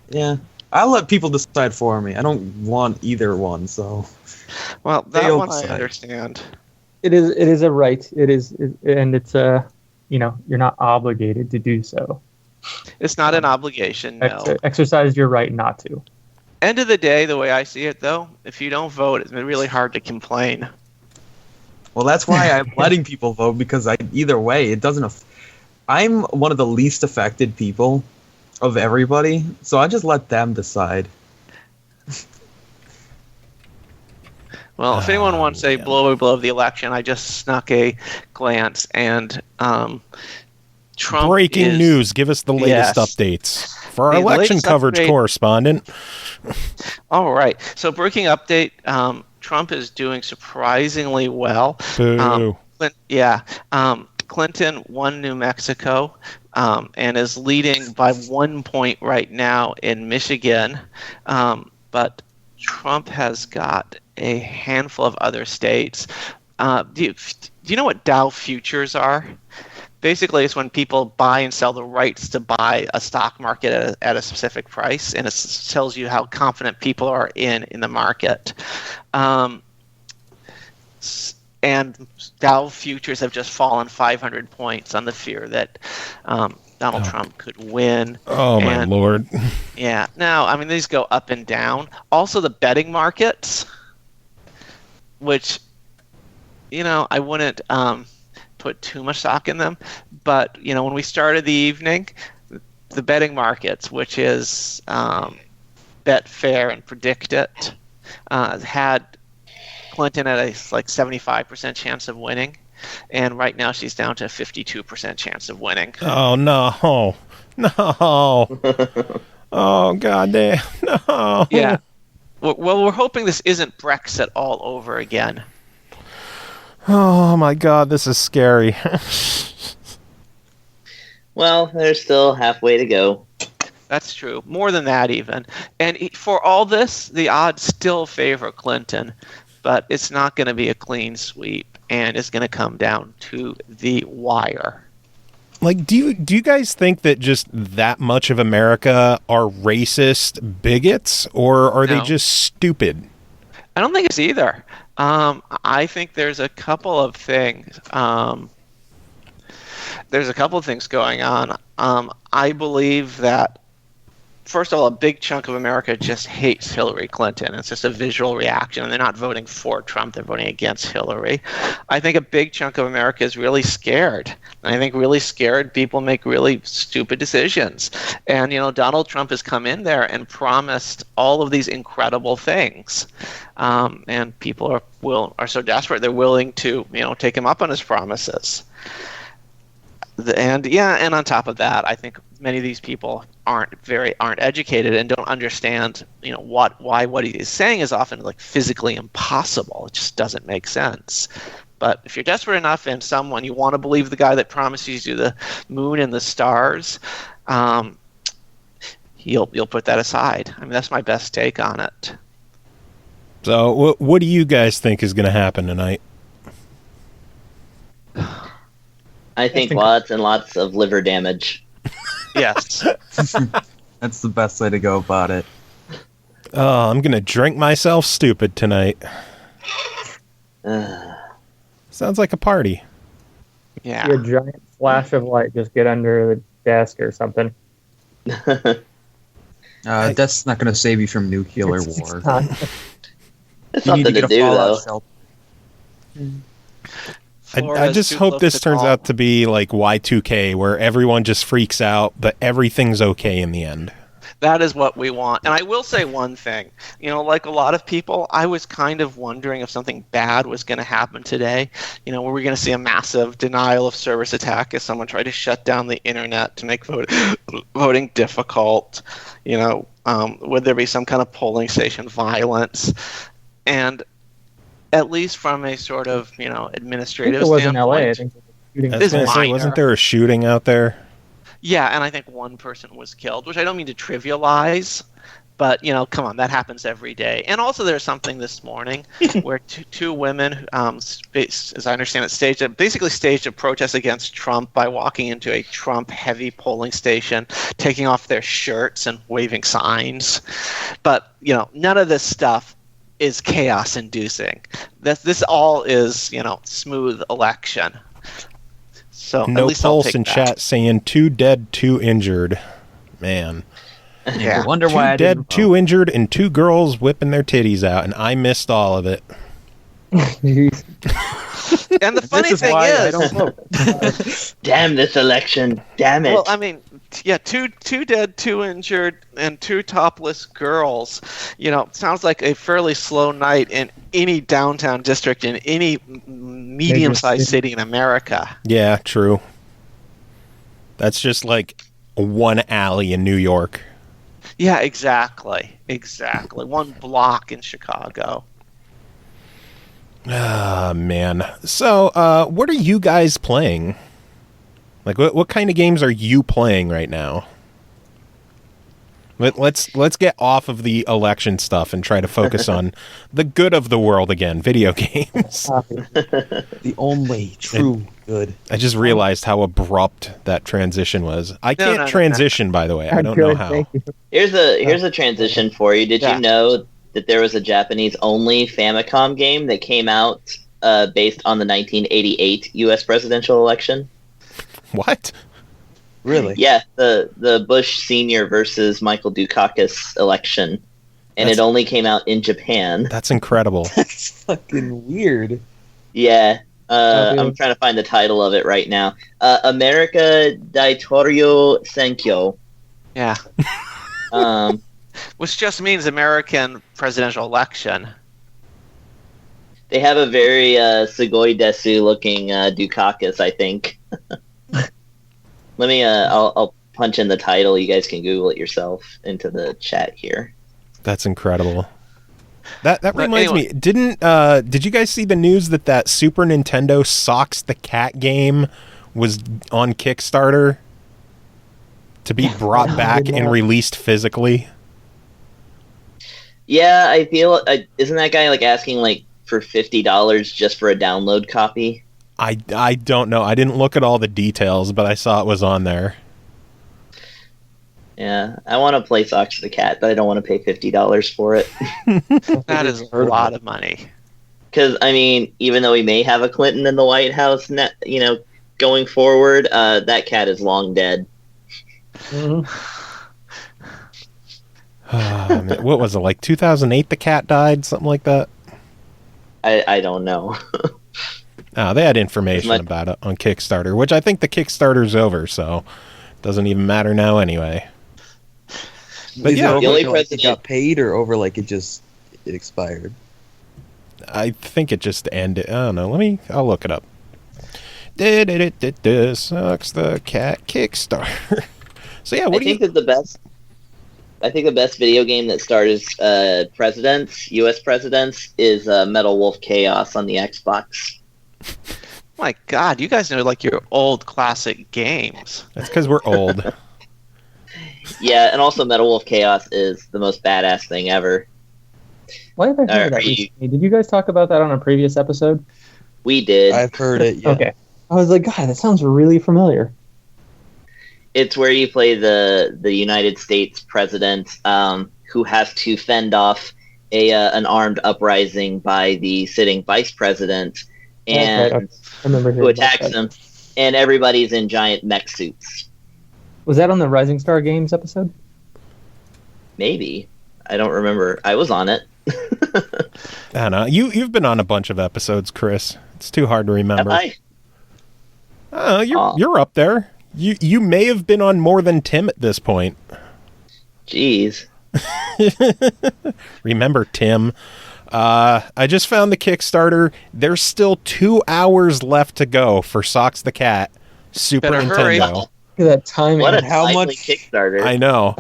Yeah, I'll let people decide for me. I don't want either one, so. Well, They that one I decide. understand. It is a right. And it's you're not obligated to do so. It's not an obligation, no. Exercise your right not to. End of the day, the way I see it, though, if you don't vote, it's really hard to complain. Well, that's why I'm letting people vote, because either way, it doesn't. I'm one of the least affected people of everybody, so I just let them decide. Well, if anyone wants a blow-by-blow of the election, I just snuck a glance, and Trump Breaking is- news. Give us the latest Yes. updates. For our The election latest coverage update- correspondent. All right. So, breaking update, Trump is doing surprisingly well. Boo. Clinton won New Mexico and is leading by 1 point right now in Michigan. But Trump has got a handful of other states. Do you know what Dow futures are? Basically, it's when people buy and sell the rights to buy a stock market at a specific price, and it tells you how confident people are in the market. And Dow futures have just fallen 500 points on the fear that Donald Trump could win. Oh, my And- Lord. Yeah. Now, I mean, these go up and down. Also, the betting markets, which, I wouldn't put too much stock in them. But, when we started the evening, the betting markets, which is Betfair and Predict It, had Clinton at a 75% chance of winning, and right now she's down to a 52% chance of winning. Oh no, no! Oh goddamn, no! Yeah. Well, we're hoping this isn't Brexit all over again. Oh my god, this is scary. Well, there's still halfway to go. That's true. More than that, even. And for all this, the odds still favor Clinton, but it's not going to be a clean sweep, and it's going to come down to the wire. Like, do you guys think that just that much of America are racist bigots, or are they just stupid? I don't think it's either. I think there's a couple of things. There's a couple of things going on. I believe that, first of all, a big chunk of America just hates Hillary Clinton. It's just a visual reaction, and they're not voting for Trump. They're voting against Hillary. I think a big chunk of America is really scared. And I think really scared people make really stupid decisions. And, Donald Trump has come in there and promised all of these incredible things. And people are so desperate, they're willing to, take him up on his promises. And on top of that, I think many of these people aren't educated and don't understand, why what he is saying is often physically impossible. It just doesn't make sense. But if you're desperate enough and you want to believe the guy that promises you the moon and the stars, you'll put that aside. I mean, that's my best take on it. So, what do you guys think is going to happen tonight? I think lots and lots of liver damage. Yes. That's the best way to go about it. Oh, I'm going to drink myself stupid tonight. Sounds like a party. Yeah. See a giant flash of light just get under the desk or something. That's not going to save you from nuclear war. It's something to do, though. I just hope this turns out to be like Y2K, where everyone just freaks out, but everything's okay in the end. That is what we want. And I will say one thing. Like a lot of people, I was kind of wondering if something bad was going to happen today. Were we going to see a massive denial of service attack as someone tried to shut down the internet to make voting difficult? Would there be some kind of polling station violence? And at least from a sort of, administrative standpoint. It was in LA. I think wasn't there a shooting out there? Yeah, and I think one person was killed, which I don't mean to trivialize, but, come on, that happens every day. And also there's something this morning where two women, as I understand it, staged a protest against Trump by walking into a Trump-heavy polling station, taking off their shirts and waving signs. But, none of this stuff is chaos-inducing. This all is, smooth election. So no at least pulse in chat saying 2 dead, 2 injured. Man. Yeah. I wonder why 2 dead, 2 injured, and 2 girls whipping their titties out, and I missed all of it. And the funny thing is, I don't vote. Damn this election! Damn it! Well, I mean, yeah, two dead, 2 injured, and 2 topless girls. Sounds like a fairly slow night in any downtown district in any medium-sized city in America. Yeah, true. That's just like one alley in New York. Yeah, exactly. 1 block in Chicago. Ah, man. So, what are you guys playing? Like, what kind of games are you playing right now? Let's get off of the election stuff and try to focus on the good of the world again, video games. The only true good. I just realized how abrupt that transition was. I can't transition, by the way. I don't know how. Here's a transition for you. Did you know that there was a Japanese-only Famicom game that came out based on the 1988 U.S. presidential election? What? Really? Yeah, the Bush Sr. versus Michael Dukakis election. And it only came out in Japan. That's incredible. That's fucking weird. Yeah. I'm trying to find the title of it right now. America Daitorio Senkyo. Yeah. Which just means American presidential election. They have a very Sugoi Desu looking Dukakis, I think. Let me. I'll punch in the title. You guys can Google it yourself into the chat here. That's incredible. That reminds me. Did you guys see the news that Super Nintendo Socks the Cat game was on Kickstarter to be brought back and released physically? Yeah, I feel. Isn't that guy like asking like for $50 just for a download copy? I don't know. I didn't look at all the details, but I saw it was on there. Yeah, I want to play Socks the Cat, but I don't want to pay $50 for it. That is a lot of money. Because, I mean, even though we may have a Clinton in the White House, going forward, that cat is long dead. Mhm. What was it, like 2008 the cat died? Something like that? I don't know. Oh, they had information about it on Kickstarter, which I think the Kickstarter's over, so it doesn't even matter now anyway. But Is it yeah, over the only like it president- got paid, or over like it expired? I think it just ended. I don't know. I'll look it up. Sucks the Cat Kickstarter. So yeah, I think the best video game that stars U.S. presidents, is Metal Wolf Chaos on the Xbox. My God, you guys know like your old classic games. That's because we're old. Yeah, and also Metal Wolf Chaos is the most badass thing ever. Why have I heard of that recently? Did you guys talk about that on a previous episode? We did. I've heard it. Yeah. Okay. I was like, God, that sounds really familiar. It's where you play the United States president who has to fend off an armed uprising by the sitting vice president, and Okay. I remember who hearing about attacks that. him, and everybody's in giant mech suits. Was that on the Rising Star Games episode? Maybe. I don't remember. I was on it. I don't know. You've been on a bunch of episodes, Chris. It's too hard to remember. Have I? Oh, you're up there. You may have been on more than Tim at this point. Jeez. Remember Tim. I just found the Kickstarter. There's still 2 hours left to go for Socks the Cat Super Better hurry. Nintendo. Look at that timing. What a How timely much- Kickstarter. I know.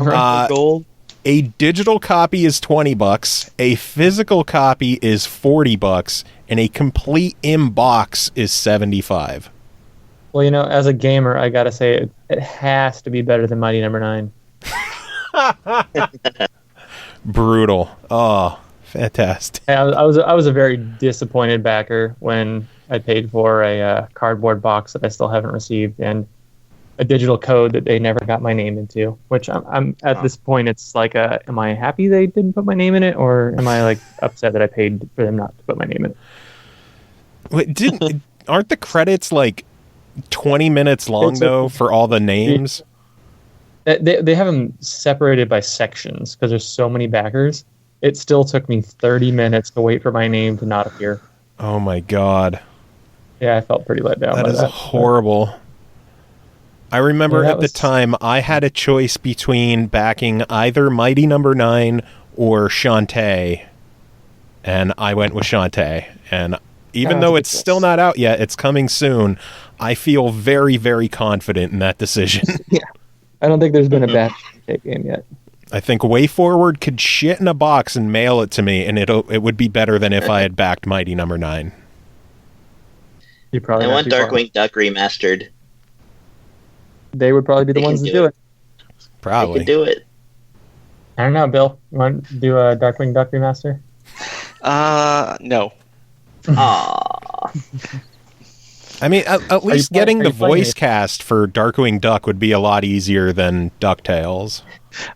Gold. A digital copy is $20, a physical copy is $40, and a complete in-box is $75. Well, as a gamer, I gotta say it has to be better than Mighty Number 9. Brutal. Oh, fantastic. I was a very disappointed backer when I paid for a cardboard box that I still haven't received, and a digital code that they never got my name into. Which I'm at this point, it's like, am I happy they didn't put my name in it, or am I like upset that I paid for them not to put my name in it? Wait, aren't the credits like 20 minutes long though for all the names? They have them separated by sections because there's so many backers. It still took me 30 minutes to wait for my name to not appear. Oh my god. Yeah, I felt pretty let down That by is that. horrible. I remember Yeah, at the time I had a choice between backing either Mighty Number 9 or Shantae, and I went with Shantae. And even though it's still not out yet, it's coming soon, I feel very, very confident in that decision. I don't think there's been a bad Shantae game yet. I think Way Forward could shit in a box and mail it to me, and it would be better than if I had backed Mighty Number 9. You probably I not want too far. Darkwing Duck remastered. They would probably be the They ones can to do do it. I Probably. could do it. I don't know, Bill. You want to do a Darkwing Duck remaster? No. Aww. I mean, at least playing- getting are the you playing voice it? cast for Darkwing Duck would be a lot easier than DuckTales.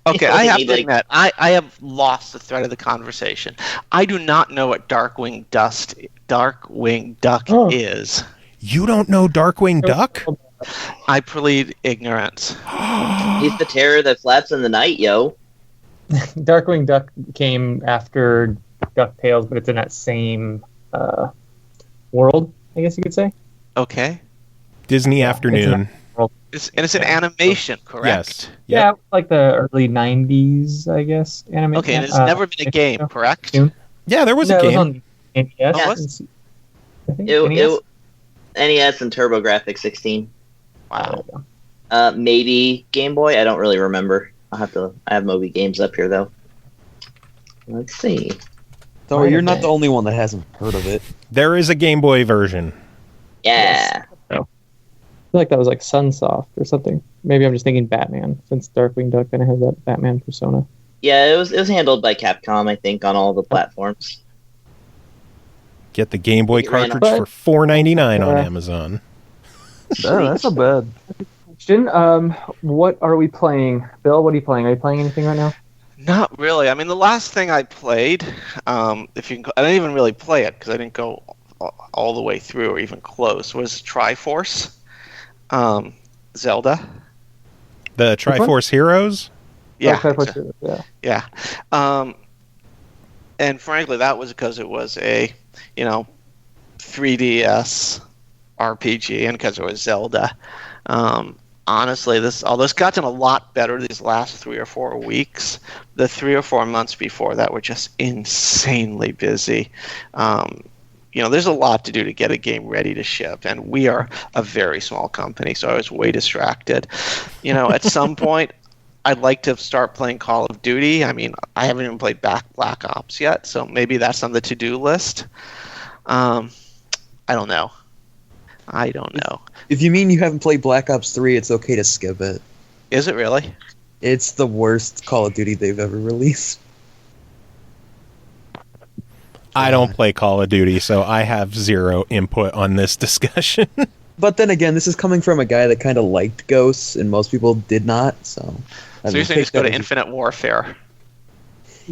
Okay, Yeah, I have they to need, admit, I have lost the thread of the conversation. I do not know what Darkwing Duck Oh. is. You don't know Darkwing Duck? I plead ignorance. He's the terror that flaps in the night, yo. Darkwing Duck came after DuckTales, but it's in that same world, I guess you could say. Okay. Disney Afternoon. It's an animation, correct? Yes. Yeah, Yep. like the early 90s, I guess, animation. Okay, and it's never been a game, so. correct? Soon. Yeah, there was No, a it was game. on NES. Oh, I think NES and TurboGrafx 16. Wow. Maybe Game Boy. I don't really remember. I have Moby Games up here though. Let's see. So you're not the only one that hasn't heard of it. There is a Game Boy version. Yeah. I feel like that was like Sunsoft or something. Maybe I'm just thinking Batman, since Darkwing Duck kind of has that Batman persona. Yeah, it was handled by Capcom, I think, on all the platforms. Get the Game Boy cartridge for $4.99 on Amazon. That's not bad. Question, what are we playing? Bill, what are you playing? Are you playing anything right now? Not really. I mean, the last thing I played, I didn't even really play it because I didn't go all the way through or even close, was Triforce, Zelda. The Triforce Heroes? Yeah. Yeah. And frankly, that was because it was a, 3DS RPG and because it was Zelda. Honestly, although it's gotten a lot better these last 3 or 4 weeks, the 3 or 4 months before that were just insanely busy. There's a lot to do to get a game ready to ship, and we are a very small company, so I was way distracted. At some point, I'd like to start playing Call of Duty. I mean, I haven't even played Black Ops yet, so maybe that's on the to-do list. I don't know. If you mean you haven't played Black Ops 3, it's okay to skip it. Is it really? It's the worst Call of Duty they've ever released. I don't play Call of Duty, so I have zero input on this discussion. But then again, this is coming from a guy that kind of liked Ghosts, and most people did not, so... So you're saying just go to Infinite Warfare?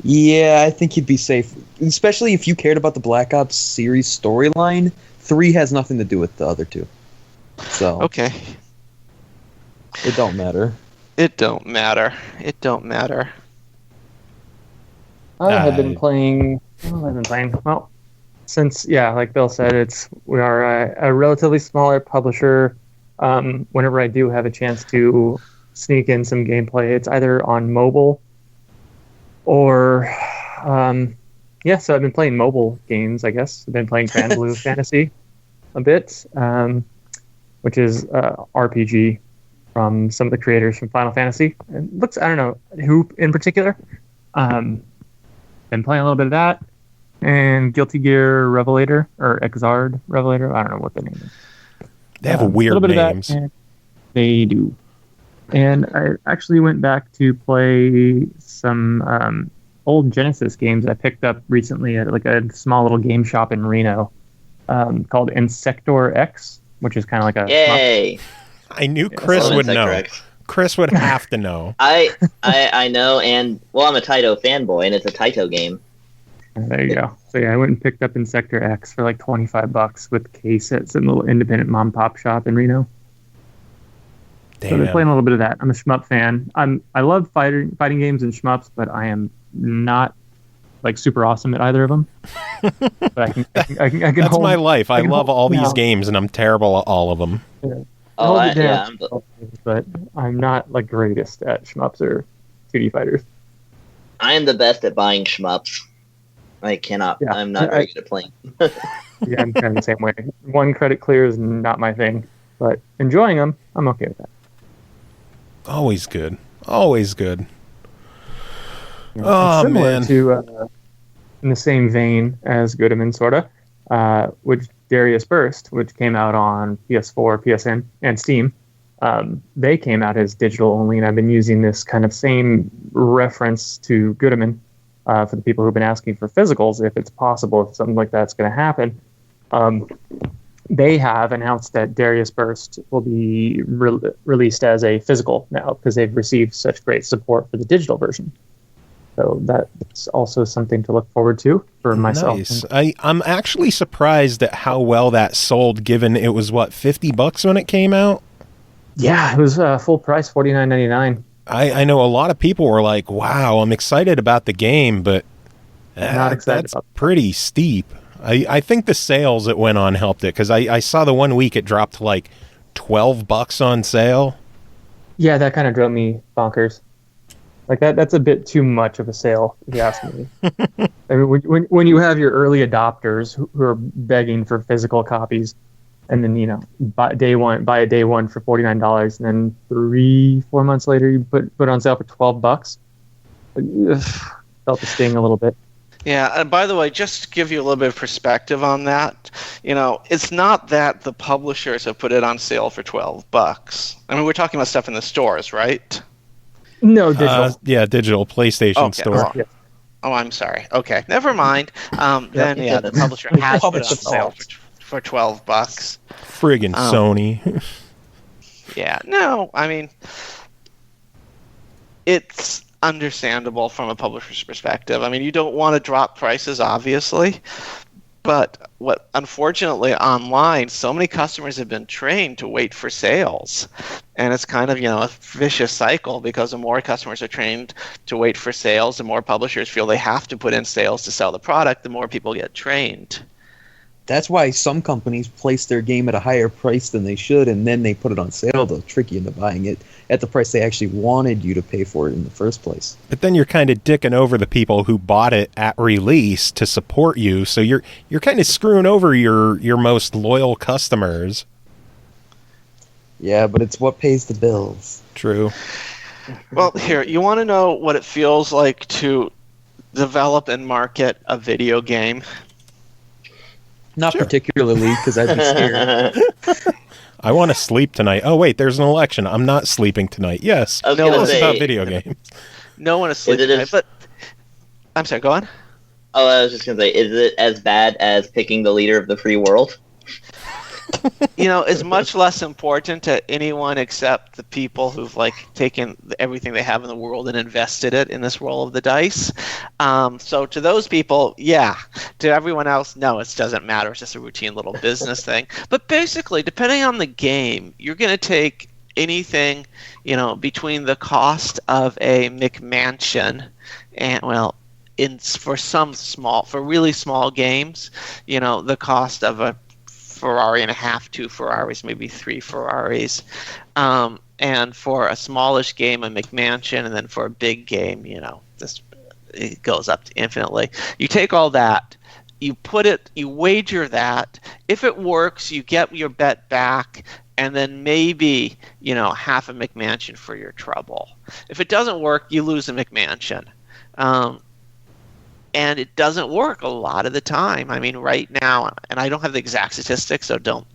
Yeah, I think you'd be safe. Especially if you cared about the Black Ops series storyline. 3 has nothing to do with the other 2. So... Okay. It don't matter. It don't matter. I have been playing... Well, since, like Bill said, we are a relatively smaller publisher. Whenever I do have a chance to sneak in some gameplay, it's either on mobile or... so I've been playing mobile games, I guess. I've been playing Grand Blue Fantasy a bit, which is RPG from some of the creators from Final Fantasy. It looks, I don't know who in particular. Been playing a little bit of that. And Guilty Gear Revelator, or Exard Revelator. I don't know what the name is. They have weird names. They do. And I actually went back to play some old Genesis games I picked up recently at like a small little game shop in Reno called Insector X, which is kind of like a... Yay! I knew Chris would know. X. Chris would have to know. I know, and I'm a Taito fanboy, and it's a Taito game. There you go. So I went and picked up Insector X for like $25 with case at some little independent mom pop shop in Reno. Damn. So they're playing a little bit of that. I'm a shmup fan. I love fighting games and shmups, but I am not like super awesome at either of them. But I can That's my life. I love all these games, and I'm terrible at all of them. Yeah. But I'm not like greatest at shmups or 2D fighters. I am the best at buying shmups. I cannot. Yeah, I'm not very good at playing. Yeah, I'm kind of the same way. One credit clear is not my thing, but enjoying them, I'm okay with that. Always good. Always good. Yeah, oh, similar man. To, in the same vein as Gurumin, sort of, which Darius Burst, which came out on PS4, PSN, and Steam. They came out as digital only, and I've been using this kind of same reference to Gurumin for the people who've been asking for physicals, if it's possible, if something like that's going to happen. They have announced that Darius Burst will be released as a physical now because they've received such great support for the digital version. So that's also something to look forward to for myself. Nice. I'm actually surprised at how well that sold, given it was, $50 when it came out? Yeah, it was full price, $49.99. I know a lot of people were like, wow, I'm excited about the game, but not excited that's about pretty steep. I think the sales it went on helped it, because I saw the 1 week it dropped to like $12 on sale. Yeah, that kind of drove me bonkers. Like that's a bit too much of a sale, if you ask me. I mean, when you have your early adopters who are begging for physical copies, and then buy a day one for $49, and then 3-4 months later you put it on sale for $12. Felt the sting a little bit. Yeah, and by the way, just to give you a little bit of perspective on that, it's not that the publishers have put it on sale for $12. I mean, we're talking about stuff in the stores, right? No, digital. Digital PlayStation store. Well, Yeah. Oh, I'm sorry. Okay, never mind. Then the publisher has put it on sale for $12. Friggin' Sony. Yeah, no, I mean, it's understandable from a publisher's perspective. I mean, you don't want to drop prices, obviously, but unfortunately online, so many customers have been trained to wait for sales, and it's kind of a vicious cycle, because the more customers are trained to wait for sales, the more publishers feel they have to put in sales to sell the product, the more people get trained. That's why some companies place their game at a higher price than they should, and then they put it on sale to trick you into buying it at the price they actually wanted you to pay for it in the first place. But then you're kind of dicking over the people who bought it at release to support you, so you're kind of screwing over your most loyal customers. Yeah, but it's what pays the bills. True. Well, here, you want to know what it feels like to develop and market a video game? Not particularly, because I'd be scared. I want to sleep tonight. Oh, wait, there's an election. I'm not sleeping tonight. Yes. Tell us about video games. No one is sleeping tonight, but... I'm sorry, go on. Oh, I was just going to say, is it as bad as picking the leader of the free world? It's much less important to anyone except the people who've taken everything they have in the world and invested it in this roll of the dice. So to those people, yeah. To everyone else, no, it doesn't matter. It's just a routine little business thing. But basically, depending on the game, you're going to take anything, between the cost of a McMansion and, for really small games, the cost of a Ferrari and a half, 2 Ferraris, maybe 3 Ferraris, and for a smallish game, a McMansion, and then for a big game, it goes up to infinitely. You take all that, you wager that. If it works, you get your bet back, and then maybe half a McMansion for your trouble. If it doesn't work, you lose a McMansion. And it doesn't work a lot of the time. I mean, right now, and I don't have the exact statistics, so don't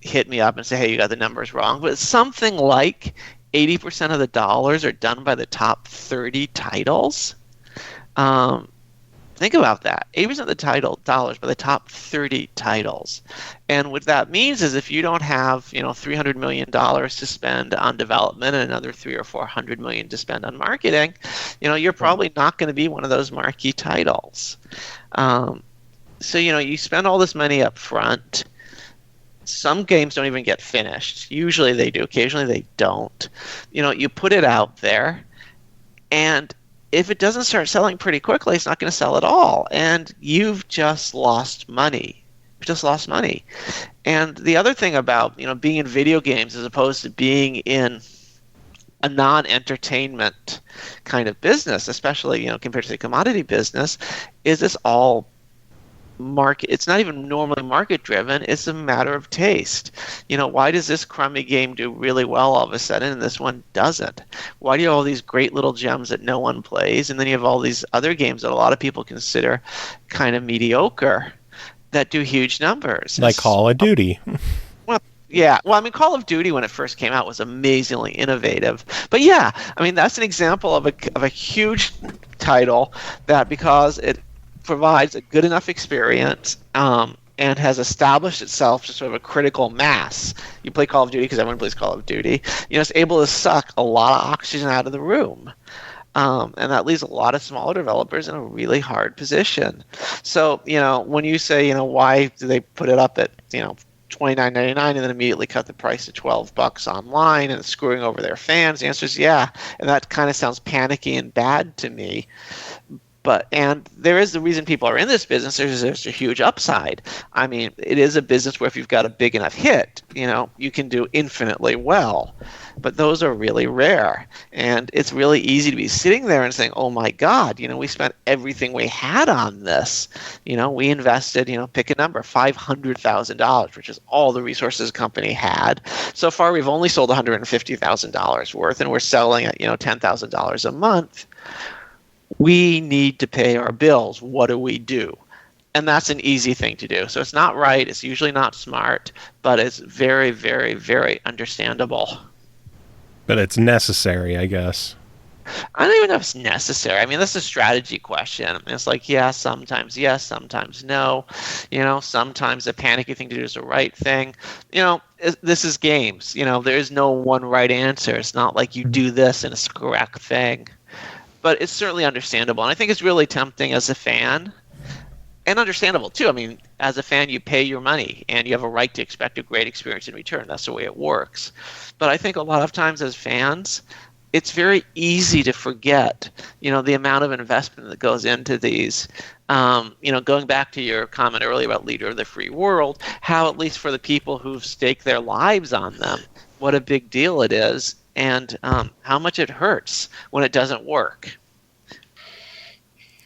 hit me up and say, hey, you got the numbers wrong. But it's something like 80% of the dollars are done by the top 30 titles. Think about that. 80% of the dollars by the top 30 titles. And what that means is if you don't have, $300 million to spend on development and another $300 or $400 million to spend on marketing, you're probably not going to be one of those marquee titles. So, you spend all this money up front. Some games don't even get finished. Usually they do. Occasionally they don't. You put it out there, and if it doesn't start selling pretty quickly, it's not going to sell at all, and you've just lost money. You've just lost money. And the other thing about being in video games as opposed to being in a non-entertainment kind of business, especially compared to the commodity business, is it's all market. It's not even normally market driven. It's a matter of taste. Why does this crummy game do really well all of a sudden and this one doesn't? Why do you have all these great little gems that no one plays, and then you have all these other games that a lot of people consider kind of mediocre that do huge numbers? Like Call of Duty. Yeah, well, I mean, Call of Duty when it first came out was amazingly innovative. But yeah, I mean, that's an example of a huge title that, because it provides a good enough experience and has established itself to sort of a critical mass. You play Call of Duty because everyone plays Call of Duty. It's able to suck a lot of oxygen out of the room. And that leaves a lot of smaller developers in a really hard position. So, when you say, why do they put it up at, $29.99 and then immediately cut the price to $12 online and screwing over their fans, the answer is yeah. And that kind of sounds panicky and bad to me. And there is the reason people are in this business. There's a huge upside. I mean, it is a business where if you've got a big enough hit, you can do infinitely well. But those are really rare. And it's really easy to be sitting there and saying, oh my God, we spent everything we had on this. We invested, pick a number, $500,000, which is all the resources the company had. So far, we've only sold $150,000 worth, and we're selling at, $10,000 a month. We need to pay our bills. What do we do? And that's an easy thing to do. So it's not right. It's usually not smart, but it's very, very, very understandable. But it's necessary, I guess. I don't even know if it's necessary. I mean, that's a strategy question. It's like, yes, sometimes no. Sometimes the panicky thing to do is the right thing. This is games. There is no one right answer. It's not like you do this and it's the correct thing. But it's certainly understandable. And I think it's really tempting as a fan, and understandable too. I mean, as a fan, you pay your money and you have a right to expect a great experience in return. That's the way it works. But I think a lot of times as fans, it's very easy to forget, the amount of investment that goes into these. Going back to your comment earlier about Leader of the Free World, how at least for the people who've staked their lives on them, what a big deal it is. And how much it hurts when it doesn't work.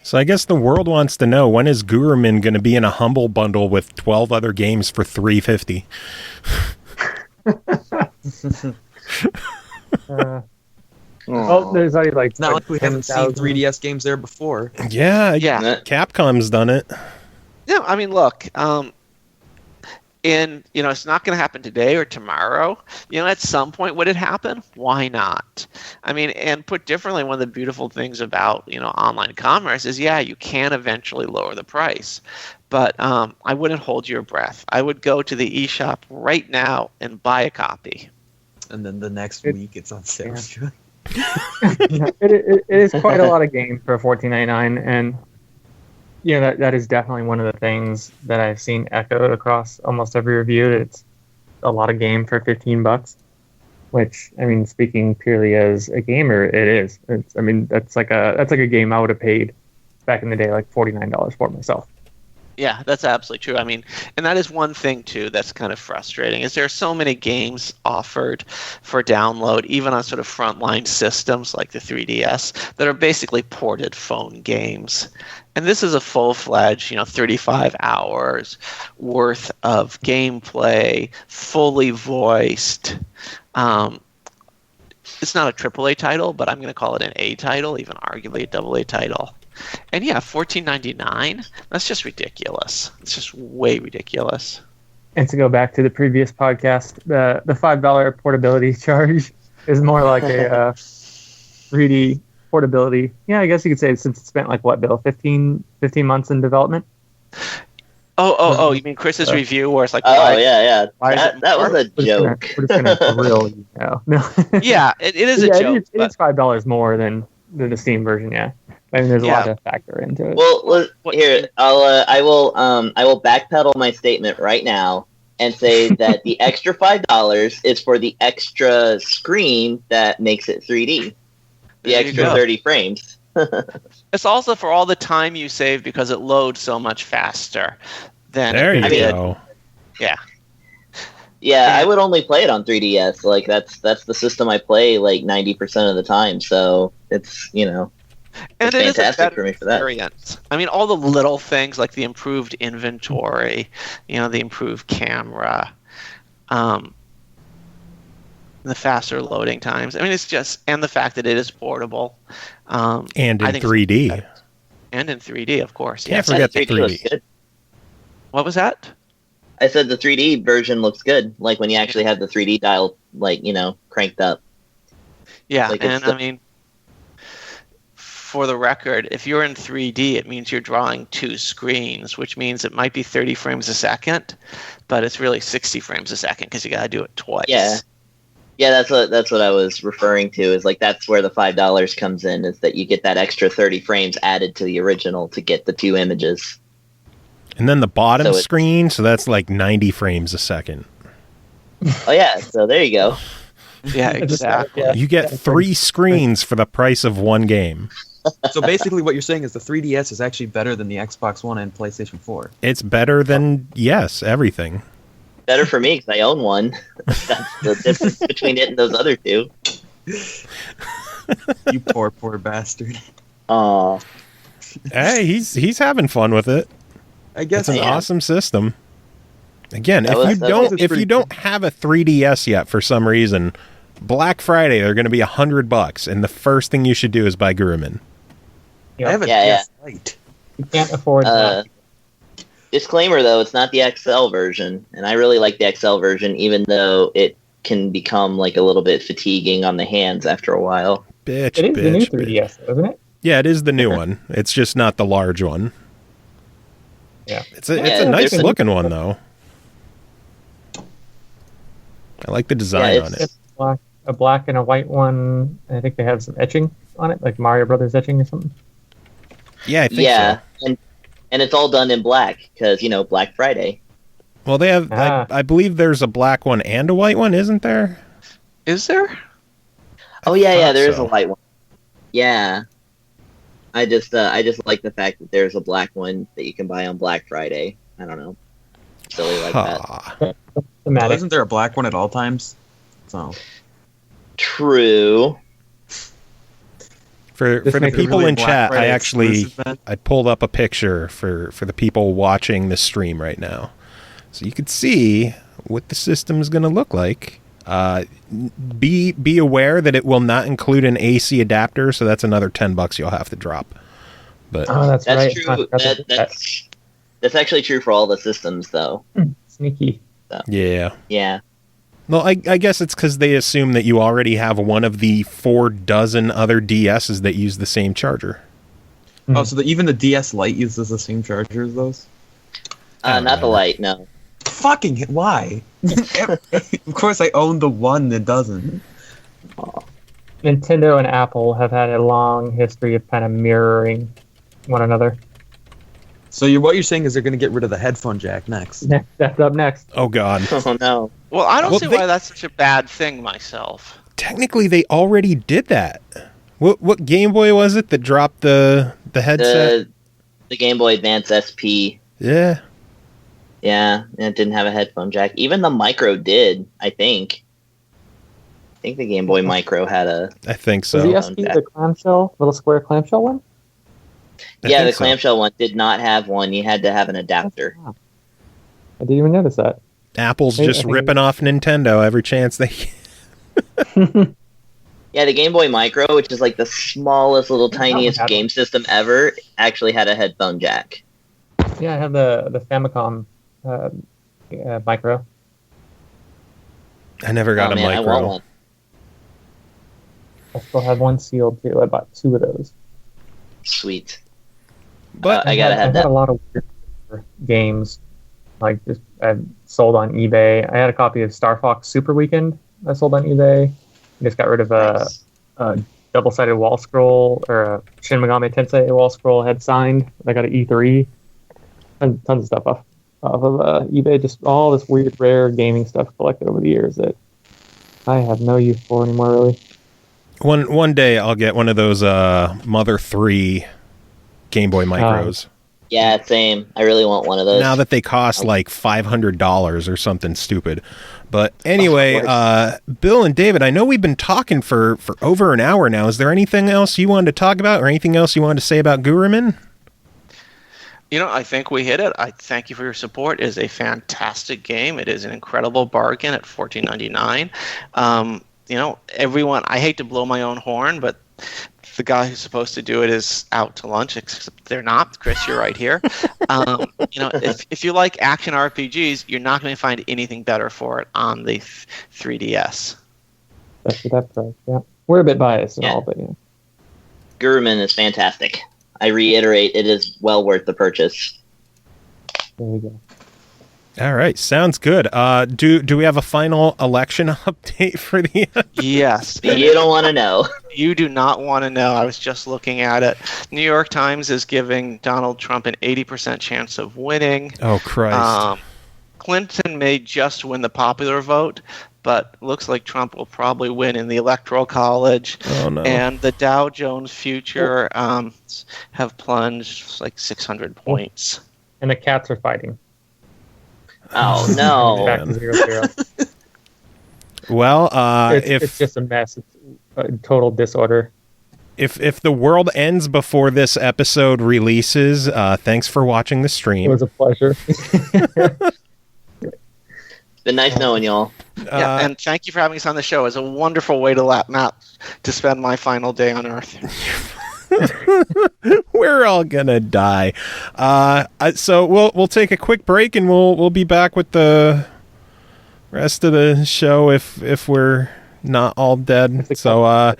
So I guess the world wants to know, when is Gurumin going to be in a humble bundle with 12 other games for $350? There's already like not like we haven't seen 3DS games there before. Yeah. Capcom's done it. Yeah, I mean, look. And, it's not going to happen today or tomorrow. At some point, would it happen? Why not? I mean, and put differently, one of the beautiful things about, online commerce is, you can eventually lower the price. But I wouldn't hold your breath. I would go to the eShop right now and buy a copy. And then the next week, it's on sale. It is quite a lot of game for $14.99, and that is definitely one of the things that I've seen echoed across almost every review. It's a lot of game for $15, which, I mean, speaking purely as a gamer, it is. That's like a game I would have paid back in the day, like $49 for myself. Yeah, that's absolutely true. I mean, and that is one thing, too, that's kind of frustrating, is there are so many games offered for download, even on sort of frontline systems like the 3DS, that are basically ported phone games. And this is a full-fledged, 35 hours worth of gameplay, fully voiced. It's not a AAA title, but I'm going to call it an A title, even arguably a AA title. And yeah, $14.99, that's just ridiculous. It's just way ridiculous. And to go back to the previous podcast, the $5 portability charge is more like a 3D portability. Yeah, I guess you could say, since it spent like what, Bill, 15 months in development? Oh, you mean Chris's review where it's like, yeah. That was a joke. We're just going to grill you now. No. Yeah, it is a joke. It is $5 more than the Steam version, yeah. I mean, there's a lot to factor into it. Well, here, I will backpedal my statement right now and say that the extra $5 is for the extra screen that makes it 3D. The extra 30 frames. It's also for all the time you save because it loads so much faster than there you go. Yeah. Yeah, I would only play it on 3DS. Like that's the system I play like 90% of the time. So it's and it's fantastic for me for that. Experience. I mean, all the little things like the improved inventory, the improved camera, the faster loading times. I mean, it's just, and the fact that it is portable. And in 3D. And in 3D, of course. Can't forget the 3D. What was that? I said the 3D version looks good. Like when you actually have the 3D dial, cranked up. Yeah, and I mean, for the record, if you're in 3D, it means you're drawing two screens, which means it might be 30 frames a second, but it's really 60 frames a second because you got to do it twice. Yeah, that's what I was referring to. Is like that's where the $5 comes in. Is that you get that extra 30 frames added to the original to get the two images. And then the bottom screen, so that's like 90 frames a second. Oh yeah, so there you go. Yeah, exactly. Yeah. You get 3 screens for the price of 1 game. So basically, what you're saying is the 3DS is actually better than the Xbox One and PlayStation 4. It's better than, yes, everything. Better for me because I own one. That's the difference between it and those other two. You poor bastard. Oh, Hey, he's having fun with it. I guess It's an Yeah. awesome system. Again, That if was- you that don't was if pretty you don't have a 3DS yet for some reason, Black Friday they're going to be $100, and the first thing you should do is buy Gurumin. I have a Yeah, DS Lite. You can't afford that. disclaimer though, it's not the XL version, and I really like the XL version, even though it can become like a little bit fatiguing on the hands after a while. Bitch, It is the new bitch, bitch. 3DS, isn't it? Yeah, it is the new one. It's just not the large one. Yeah. It's a Yeah, nice there's- looking one though. I like the design on it. It's a black and a white one. I think they have some etching on it, like Mario Brothers etching or something. Yeah, I think Yeah, so. and it's all done in black because Black Friday. Well, they have. Ah. I believe there's a black one and a white one, isn't there? Is there? Oh yeah, thought there is so. a white one. Yeah, I just like the fact that there's a black one that you can buy on Black Friday. I don't know, silly like that. Ha. Well, Thematic. isn't there a black one at all times? So True. For This the makes it people really in Black chat, Friday I actually exclusive then? I pulled up a picture for the people watching the stream right now, so you could see what the system is going to look like. Be aware that it will not include an AC adapter, so that's another $10 you'll have to drop. But Oh, that's right. That's true. That's actually true for all the systems, though. Sneaky. yeah. Yeah. Well, I guess it's because they assume that you already have one of the 4 dozen other DSs that use the same charger. Oh, so even the DS Lite uses the same charger as those? Not the light. No. Fucking why? Of course, I own the one that doesn't. Nintendo and Apple have had a long history of kind of mirroring one another. So what you're saying is they're going to get rid of the headphone jack next. That's up next. Oh God! Oh no. Well, I don't Well, see they- why that's such a bad thing myself. Technically, they already did that. What Game Boy was it that dropped the headset? The Game Boy Advance SP. Yeah. Yeah, and it didn't have a headphone jack. Even the Micro did, I think. I think the Game Boy Micro had a... I think Was so. the SP the clamshell, little square clamshell one? I Yeah, think the so. clamshell one did not have one. You had to have an adapter. I didn't even notice that. Apple's I just think- ripping off Nintendo every chance they. Yeah, the Game Boy Micro, which is like the smallest, little, tiniest had game system ever, actually had a headphone jack. Yeah, I have the Famicom micro. I never got Oh, a man, I micro. want one. I still have one sealed too. I bought 2 of those. Sweet. But I gotta have had that. a lot of weird games, like just I sold on eBay. I had a copy of Star Fox Super Weekend. I sold on eBay. I just got rid of Nice. a double-sided wall scroll or a Shin Megami Tensei wall scroll I had signed. I got an E3. And tons of stuff off of eBay. Just all this weird, rare gaming stuff collected over the years that I have no use for anymore, really. one day I'll get one of those Mother 3 Game Boy Micros. Yeah, same. I really want one of those. Now that they cost like $500 or something stupid. But anyway, Bill and David, I know we've been talking for over an hour now. Is there anything else you wanted to talk about or anything else you wanted to say about Gurumin? I think we hit it. I thank you for your support. It is a fantastic game. It is an incredible bargain at $14.99. Everyone, I hate to blow my own horn, but the guy who's supposed to do it is out to lunch, except they're not. Chris, you're right here. If you like action RPGs, you're not going to find anything better for it on the 3DS. That's for that price, yeah. We're a bit biased and Yeah. all, but yeah. Gurumin is fantastic. I reiterate, it is well worth the purchase. There you go. All right, sounds good. Do we have a final election update for the? Yes. You don't want to know. You do not want to know. I was just looking at it. New York Times is giving Donald Trump an 80% chance of winning. Oh Christ! Clinton may just win the popular vote, but looks like Trump will probably win in the Electoral College. Oh, no. And the Dow Jones future have plunged like 600 points. And the cats are fighting. Oh no! Back to 0-0. Well, It's just a mess. It's total disorder. If the world ends before this episode releases, thanks for watching the It stream. was a pleasure. Been nice knowing y'all. Yeah, and thank you for having us on the show. It's a wonderful way to spend my final day on Earth. We're all gonna die. So we'll take a quick break and we'll be back with the rest of the show if we're not all dead. So,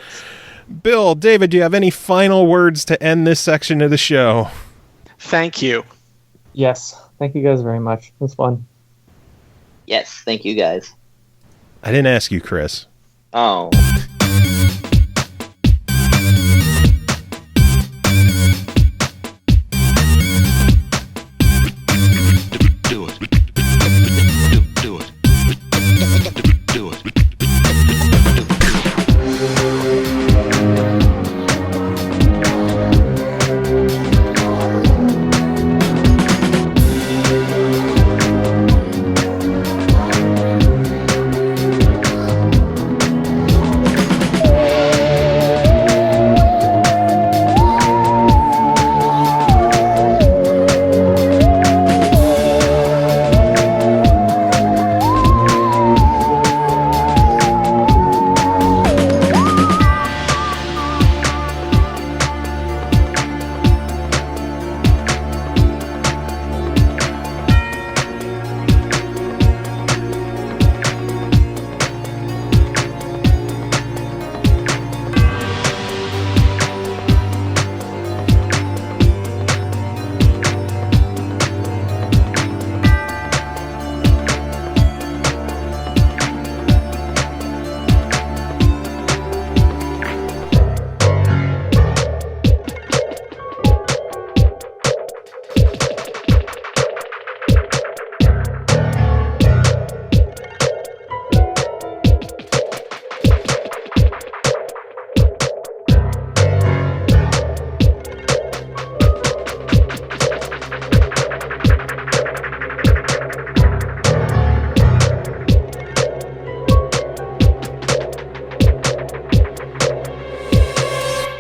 Bill, David, do you have any final words to end this section of the show? Thank you. Yes. Thank you guys very much. It was fun. Yes, thank you guys. I didn't ask you, Chris. Oh. Do it. Do it. Do it.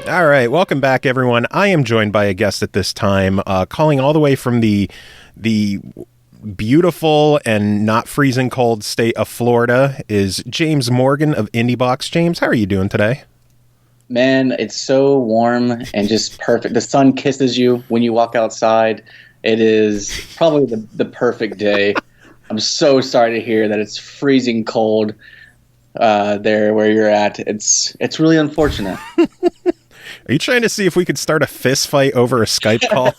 All right, welcome back, everyone. I am joined by a guest at this time, calling all the way from the beautiful and not freezing cold state of Florida, is James Morgan of IndieBox. James, how are you doing today? Man, it's so warm and just perfect. The sun kisses you when you walk outside. It is probably the perfect day. I'm so sorry to hear that it's freezing cold there where you're at. It's really unfortunate. Are you trying to see if we could start a fist fight over a Skype call?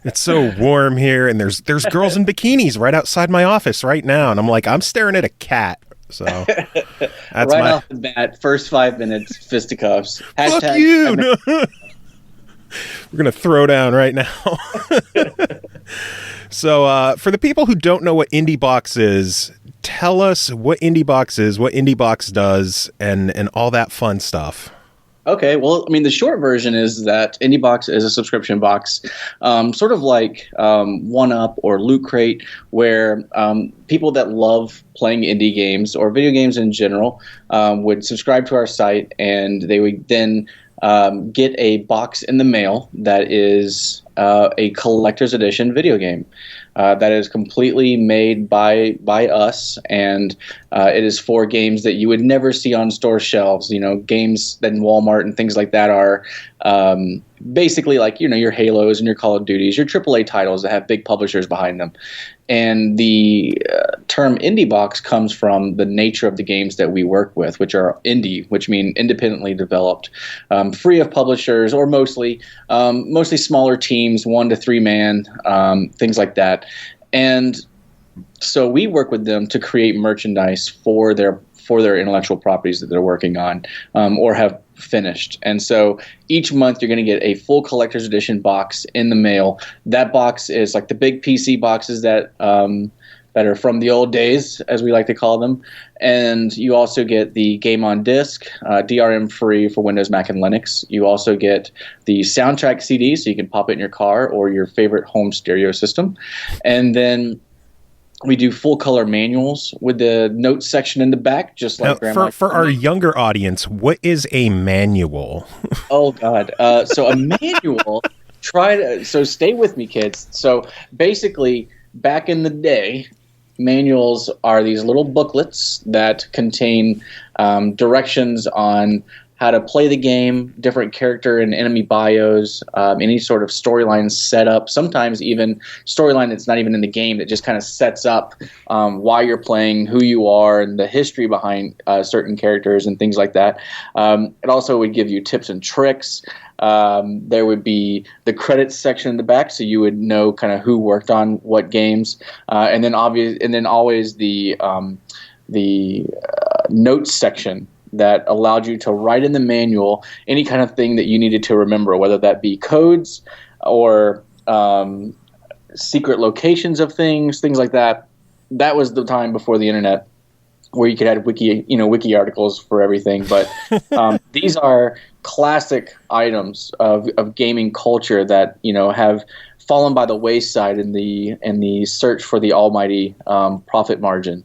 It's so warm here, and there's girls in bikinis right outside my office right now, and I'm staring at a cat. So that's right off the bat, first 5 minutes, fisticuffs. Fuck you! No. We're gonna throw down right now. So for the people who don't know what IndieBox is, tell us what IndieBox is, what IndieBox does, and all that fun stuff. Okay, well, I mean, the short version is that IndieBox is a subscription box, sort of like 1UP or Loot Crate, where people that love playing indie games or video games in general would subscribe to our site, and they would then get a box in the mail that is a collector's edition video game. That is completely made by us, and it is for games that you would never see on store shelves. You know, games that in Walmart and things like that are basically like, you know, your Halos and your Call of Duties, your AAA titles that have big publishers behind them. And the term IndieBox comes from the nature of the games that we work with, which are indie, which mean independently developed, free of publishers, or mostly smaller teams, 1 to 3 man, things like that. And so we work with them to create merchandise for their intellectual properties that they're working on or have finished. And so each month you're going to get a full collector's edition box in the mail. That box is like the big PC boxes that that are from the old days, as we like to call them. And you also get the game on disc, DRM free for Windows, Mac, and Linux. You also get the soundtrack CD, so you can pop it in your car or your favorite home stereo system. And then we do full color manuals with the notes section in the back, just like now, for our younger audience, what is a manual? Oh God! So a manual. So stay with me, kids. So basically, back in the day, manuals are these little booklets that contain directions on how to play the game, different character and enemy bios, any sort of storyline setup, sometimes even storyline that's not even in the game that just kind of sets up why you're playing, who you are, and the history behind certain characters and things like that. It also would give you tips and tricks. There would be the credits section in the back, so you would know kind of who worked on what games, and then always the notes section that allowed you to write in the manual any kind of thing that you needed to remember, whether that be codes or secret locations of things like that. That was the time before the internet, where you could add wiki articles for everything. But these are classic items of gaming culture that have fallen by the wayside in the search for the almighty profit margin.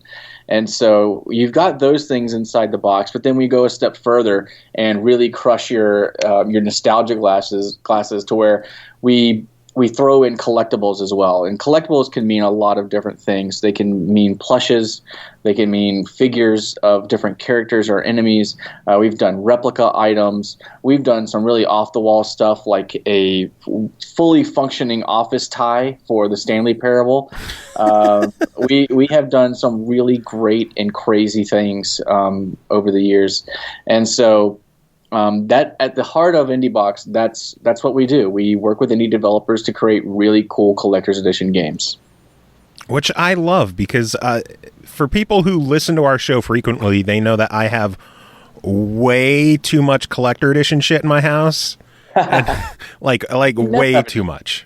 And so you've got those things inside the box, but then we go a step further and really crush your nostalgia glasses to where we throw in collectibles as well. And collectibles can mean a lot of different things. They can mean plushes. They can mean figures of different characters or enemies. We've done replica items. We've done some really off-the-wall stuff like a fully functioning office tie for the Stanley Parable. We have done some really great and crazy things over the years. And so that at the heart of IndieBox, that's what we do. We work with indie developers to create really cool collector's edition games. Which I love, because for people who listen to our show frequently, they know that I have way too much collector edition shit in my house. And, like way too much.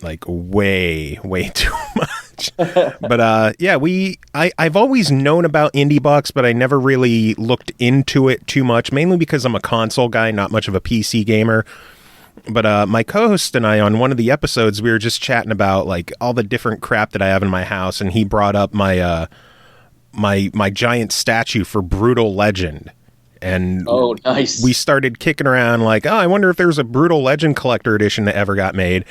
Like way too much. But yeah, I've always known about IndieBox, but I never really looked into it too much, mainly because I'm a console guy, not much of a PC gamer. But my co-host and I, on one of the episodes, we were just chatting about like all the different crap that I have in my house, and he brought up my my giant statue for Brutal Legend. And oh, nice. We started kicking around like, I wonder if there's a Brutal Legend collector edition that ever got made.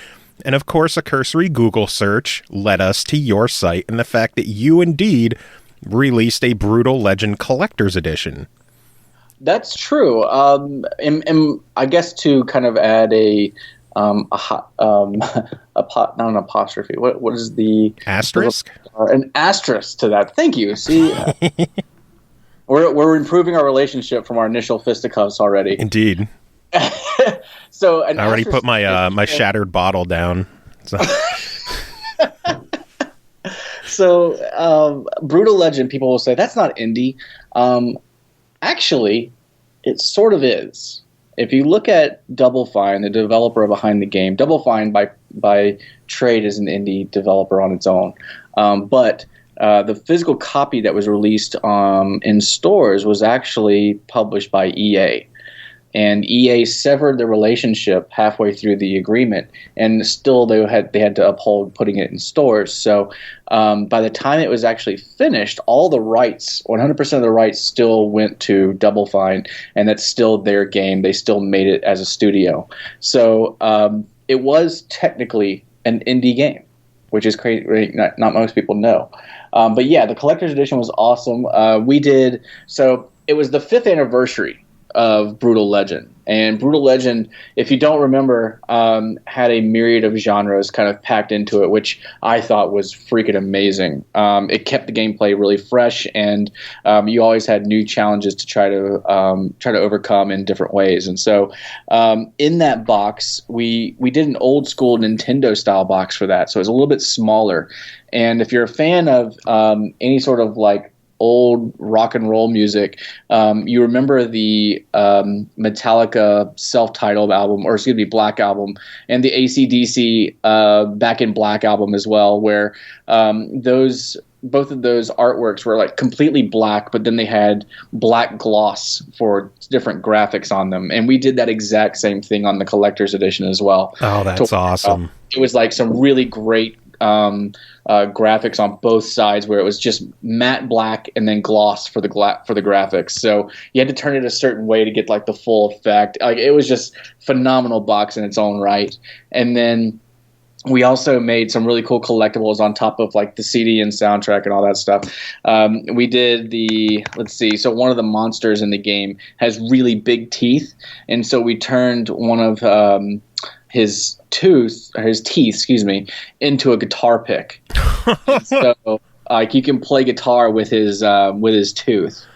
And of course, a cursory Google search led us to your site and the fact that you indeed released a Brutal Legend collector's edition. That's true. And I guess to kind of add not an apostrophe. What is the asterisk? An asterisk to that. Thank you. See, we're improving our relationship from our initial fisticuffs already. Indeed. So I already put my my shattered bottle down. So Brutal Legend, people will say that's not indie. Actually, it sort of is. If you look at Double Fine, the developer behind the game, Double Fine by trade is an indie developer on its own. But the physical copy that was released in stores was actually published by EA. And EA severed the relationship halfway through the agreement, and still they had to uphold putting it in stores. So by the time it was actually finished, all the rights, 100% of the rights, still went to Double Fine, and that's still their game. They still made it as a studio. So it was technically an indie game, which is crazy. Not most people know. But yeah, the collector's edition was awesome. So it was the 5th anniversary of Brutal Legend. And Brutal Legend, if you don't remember, had a myriad of genres kind of packed into it, which I thought was freaking amazing. It kept the gameplay really fresh, and you always had new challenges to try to overcome in different ways. And so in that box, we did an old school Nintendo style box for that, so it was a little bit smaller. And if you're a fan of any sort of like old rock and roll music. You remember the Metallica self-titled album, or excuse me, Black Album, and the AC/DC Back in Black album as well, where both of those artworks were like completely black, but then they had black gloss for different graphics on them. And we did that exact same thing on the collector's edition as well. Oh, that's awesome. It was like some really great graphics on both sides, where it was just matte black and then gloss for the graphics. So you had to turn it a certain way to get like the full effect. Like, it was just phenomenal box in its own right. And then we also made some really cool collectibles on top of like the CD and soundtrack and all that stuff. We did so one of the monsters in the game has really big teeth, and so we turned one of his teeth, into a guitar pick. So like you can play guitar with his tooth.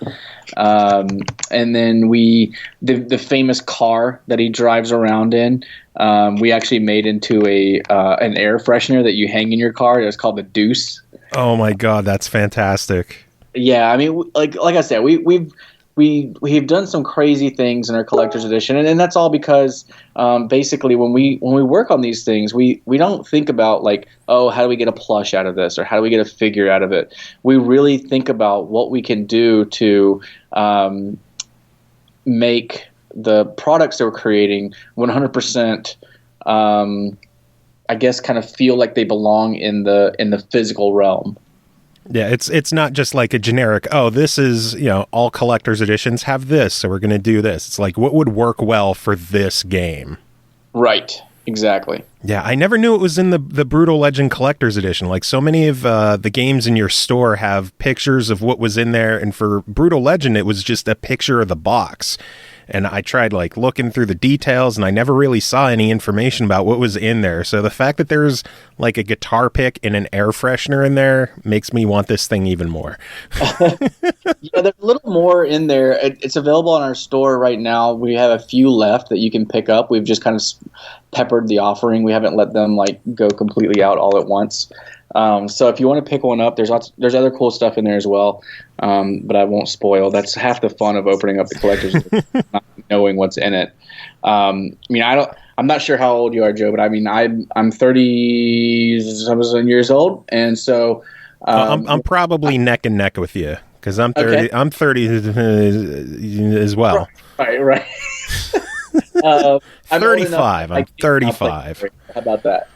And then the famous car that he drives around in, we actually made into an air freshener that you hang in your car. It was called the Deuce. Oh my God, that's fantastic. Yeah, I mean, like I said, we've done some crazy things in our collector's edition, and that's all because basically when we work on these things, we don't think about like, oh, how do we get a plush out of this, or how do we get a figure out of it. We really think about what we can do to make the products that we're creating 100%, I guess, kind of feel like they belong in the physical realm. Yeah, it's not just like a generic, oh, this is, all collector's editions have this, so we're going to do this. It's like, what would work well for this game? Right, exactly. Yeah, I never knew it was in the Brutal Legend Collector's Edition. Like, so many of the games in your store have pictures of what was in there, and for Brutal Legend, it was just a picture of the box. And I tried like looking through the details, and I never really saw any information about what was in there. So the fact that there's like a guitar pick and an air freshener in there makes me want this thing even more. Yeah, there's a little more in there. It's available in our store right now. We have a few left that you can pick up. We've just kind of peppered the offering. We haven't let them like go completely out all at once. So if you want to pick one up, there's other cool stuff in there as well, but I won't spoil. That's half the fun of opening up the collector's edition, not knowing what's in it. I'm not sure how old you are, Joe, but I mean, I'm 30-something years old, and so I'm probably neck and neck with you because I'm 30. Okay. I'm 30 as well. Right. 35. I'm 35. How about that?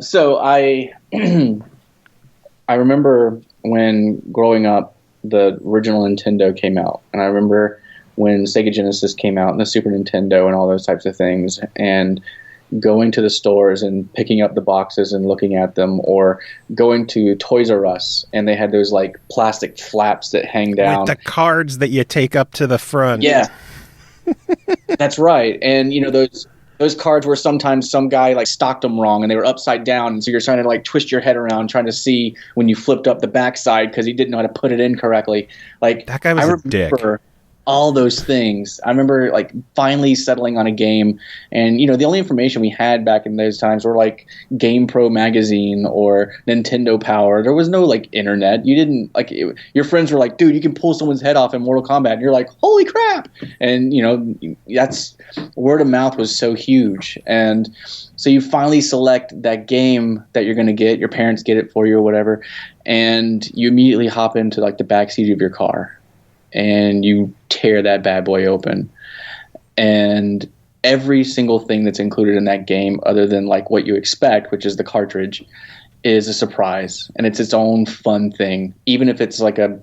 So I remember when growing up, the original Nintendo came out, and I remember when Sega Genesis came out and the Super Nintendo and all those types of things, and going to the stores and picking up the boxes and looking at them, or going to Toys R Us and they had those like plastic flaps that hang down. With the cards that you take up to the front. Yeah. That's right. And those cards were sometimes some guy like stocked them wrong and they were upside down, and so you're trying to like twist your head around trying to see when you flipped up the backside because he didn't know how to put it in correctly. Like, that guy was a dick. All those things. I remember like finally settling on a game, and the only information we had back in those times were like Game Pro magazine or Nintendo Power. There was no like internet. You didn't like your friends were like, dude, you can pull someone's head off in Mortal Kombat, and you're like, holy crap. And that's word of mouth was so huge. And so you finally select that game that you're going to get, your parents get it for you or whatever, and you immediately hop into like the backseat of your car and you tear that bad boy open, and every single thing that's included in that game, other than like what you expect, which is the cartridge, is a surprise, and it's its own fun thing. Even if it's like a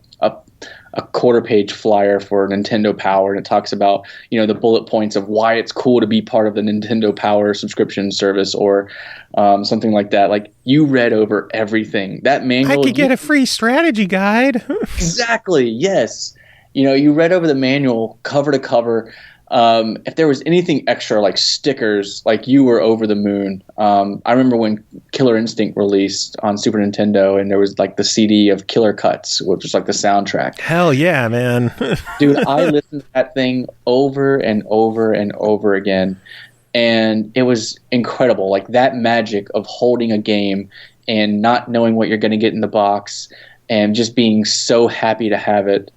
quarter-page flyer for Nintendo Power, and it talks about the bullet points of why it's cool to be part of the Nintendo Power subscription service, or something like that. Like, you read over everything. That manual. I could get a free strategy guide. Exactly. Yes. You read over the manual cover to cover. If there was anything extra, like stickers, like you were over the moon. I remember when Killer Instinct released on Super Nintendo, and there was like the CD of Killer Cuts, which was like the soundtrack. Hell yeah, man. Dude, I listened to that thing over and over and over again, and it was incredible. Like that magic of holding a game and not knowing what you're going to get in the box, and just being so happy to have it.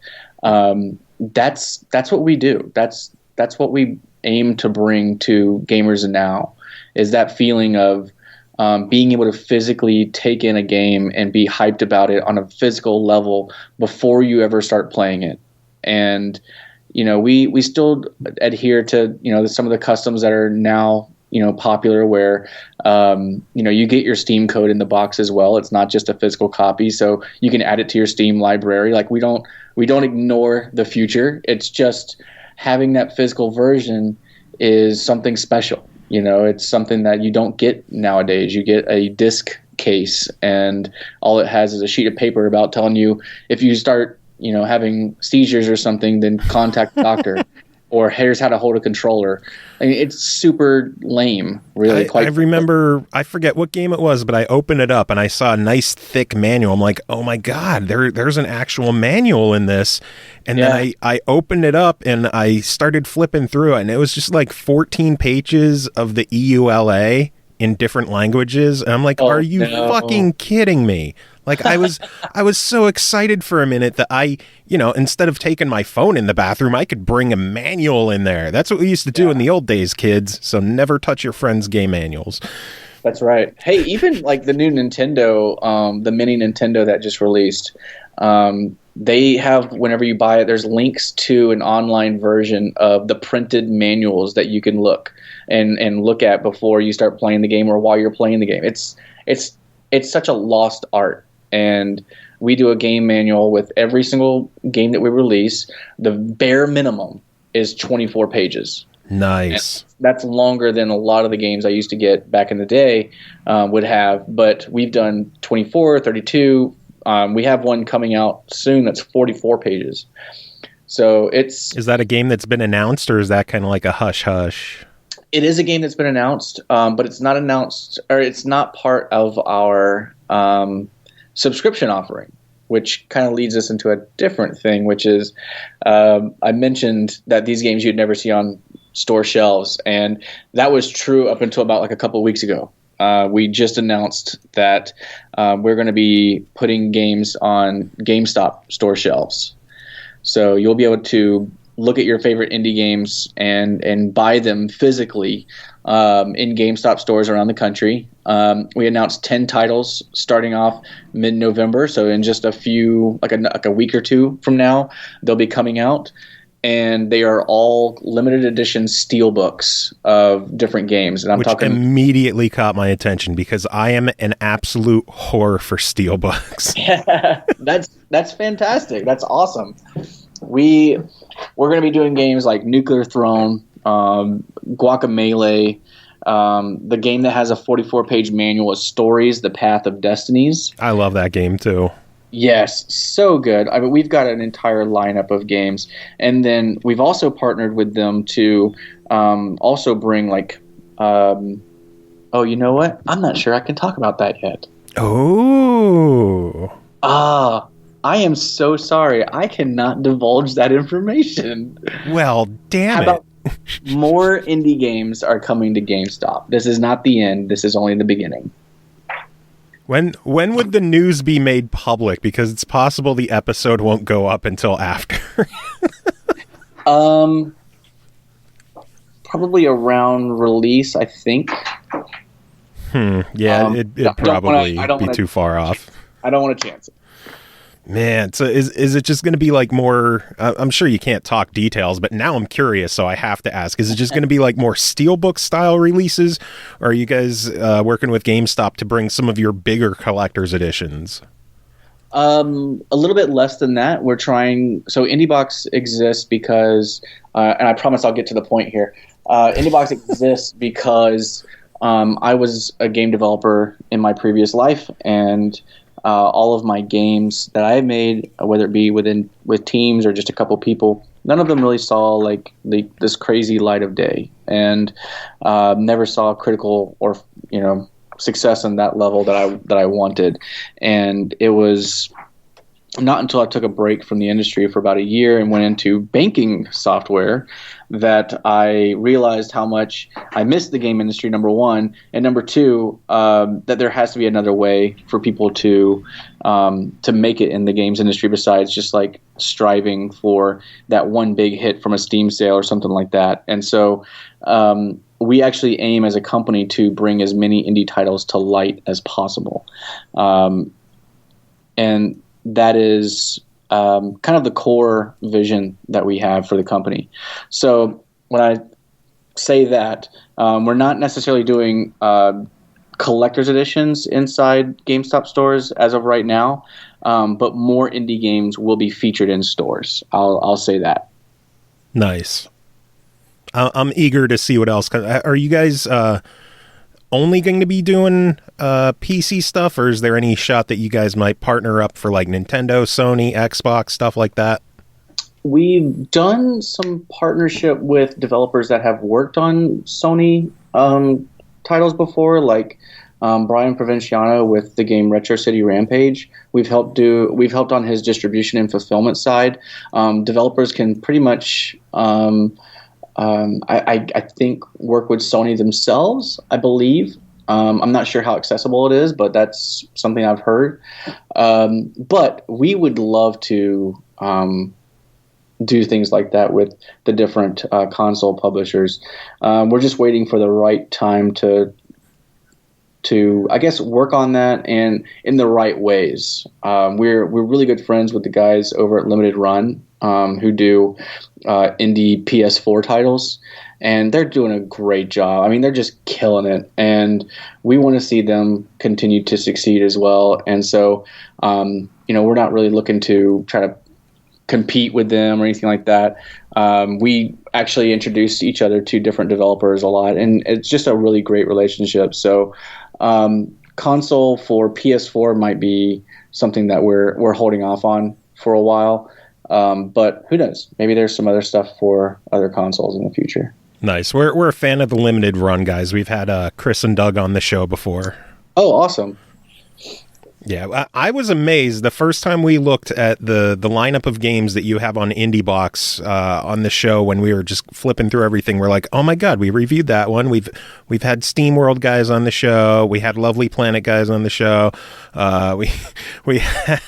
That's what we do. That's what we aim to bring to gamers now, is that feeling of being able to physically take in a game and be hyped about it on a physical level before you ever start playing it. And we still adhere to some of the customs that are now popular, where you get your Steam code in the box as well. It's not just a physical copy, so you can add it to your Steam library. Like, we don't ignore the future. It's just having that physical version is something special. It's something that you don't get nowadays. You get a disc case, and all it has is a sheet of paper about telling you if you start having seizures or something, then contact the doctor. Or here's how to hold a controller. I mean, it's super lame, really. I remember, I forget what game it was, but I opened it up and I saw a nice thick manual. I'm like, oh my God, there's an actual manual in this. And then I opened it up and I started flipping through it, and it was just like 14 pages of the EULA in different languages. And I'm like, are you fucking kidding me? Like, I was so excited for a minute that I, instead of taking my phone in the bathroom, I could bring a manual in there. That's what we used to do in the old days, kids. So never touch your friends' game manuals. That's right. Hey, even like the new Nintendo, the mini Nintendo that just released, they have, whenever you buy it, there's links to an online version of the printed manuals that you can look at before you start playing the game or while you're playing the game. It's such a lost art. And we do a game manual with every single game that we release. The bare minimum is 24 pages. Nice. And that's longer than a lot of the games I used to get back in the day would have. But we've done 24, 32. We have one coming out soon that's 44 pages. So is that a game that's been announced, or is that kind of like a hush-hush? It is a game that's been announced, but it's not announced, or it's not part of our subscription offering, which kind of leads us into a different thing, which is I mentioned that these games you'd never see on store shelves, and that was true up until about like a couple of weeks ago. We just announced that we're going to be putting games on GameStop store shelves. So you'll be able to look at your favorite indie games and buy them physically in GameStop stores around the country. We announced 10 titles starting off mid-November, so in just a few, like a week or two from now, they'll be coming out. And they are all limited edition steelbooks of different games. And Which immediately caught my attention because I am an absolute whore for steelbooks. Yeah, that's fantastic. That's awesome. We're going to be doing games like Nuclear Throne, Guacamelee, the game that has a 44-page manual of Stories, The Path of Destinies. I love that game too. Yes, so good. I mean, we've got an entire lineup of games. And then we've also partnered with them to also bring like, you know what? I'm not sure I can talk about that yet. Oh. I am so sorry. I cannot divulge that information. Well, damn How about more indie games are coming to GameStop. This is not the end. This is only the beginning. When would the news be made public? Because it's possible the episode won't go up until after. Probably around release, I think. Yeah, it'd probably be too far off. I don't want to chance it. Man, so is it just going to be like more, I'm sure you can't talk details, but now I'm curious, so I have to ask, is it just going to be like more Steelbook style releases, or are you guys working with GameStop to bring some of your bigger collector's editions? A little bit less than that. We're trying, so IndieBox exists because, and I promise I'll get to the point here, IndieBox exists because I was a game developer in my previous life, and all of my games that I made, whether it be with teams or just a couple people, none of them really saw like this crazy light of day, and never saw critical or success on that level that I wanted. And it was not until I took a break from the industry for about a year and went into banking software that I realized how much I missed the game industry, number one, and number two, that there has to be another way for people to make it in the games industry besides just like striving for that one big hit from a Steam sale or something like that. And so we actually aim as a company to bring as many indie titles to light as possible. And that is kind of the core vision that we have for the company. So when I say that, we're not necessarily doing collector's editions inside GameStop stores as of right now, but more indie games will be featured in stores. I'll say that. Nice. I'm eager to see what else. Are you guys only going to be doing PC stuff, or is there any shot that you guys might partner up for like Nintendo, Sony, Xbox, stuff like that? We've done some partnership with developers that have worked on Sony titles before, like Brian Provinciano with the game Retro City Rampage. We've helped on his distribution and fulfillment side. Developers can pretty much I think work with Sony themselves, I believe. I'm not sure how accessible it is, but that's something I've heard. But we would love to do things like that with the different console publishers. We're just waiting for the right time to I guess work on that and in the right ways. We're really good friends with the guys over at Limited Run who do indie PS4 titles, and they're doing a great job. I mean, they're just killing it, and we want to see them continue to succeed as well. And so, we're not really looking to try to compete with them or anything like that. We actually introduce each other to different developers a lot, and it's just a really great relationship. So console for PS4 might be something that we're holding off on for a while, but who knows? Maybe there's some other stuff for other consoles in the future. Nice. We're a fan of the Limited Run guys. We've had Chris and Doug on the show before. Oh, awesome. Yeah, I was amazed the first time we looked at the lineup of games that you have on IndieBox on the show when we were just flipping through everything. We're like, oh my God, we reviewed that one. We've had SteamWorld guys on the show. We had Lovely Planet guys on the show. We had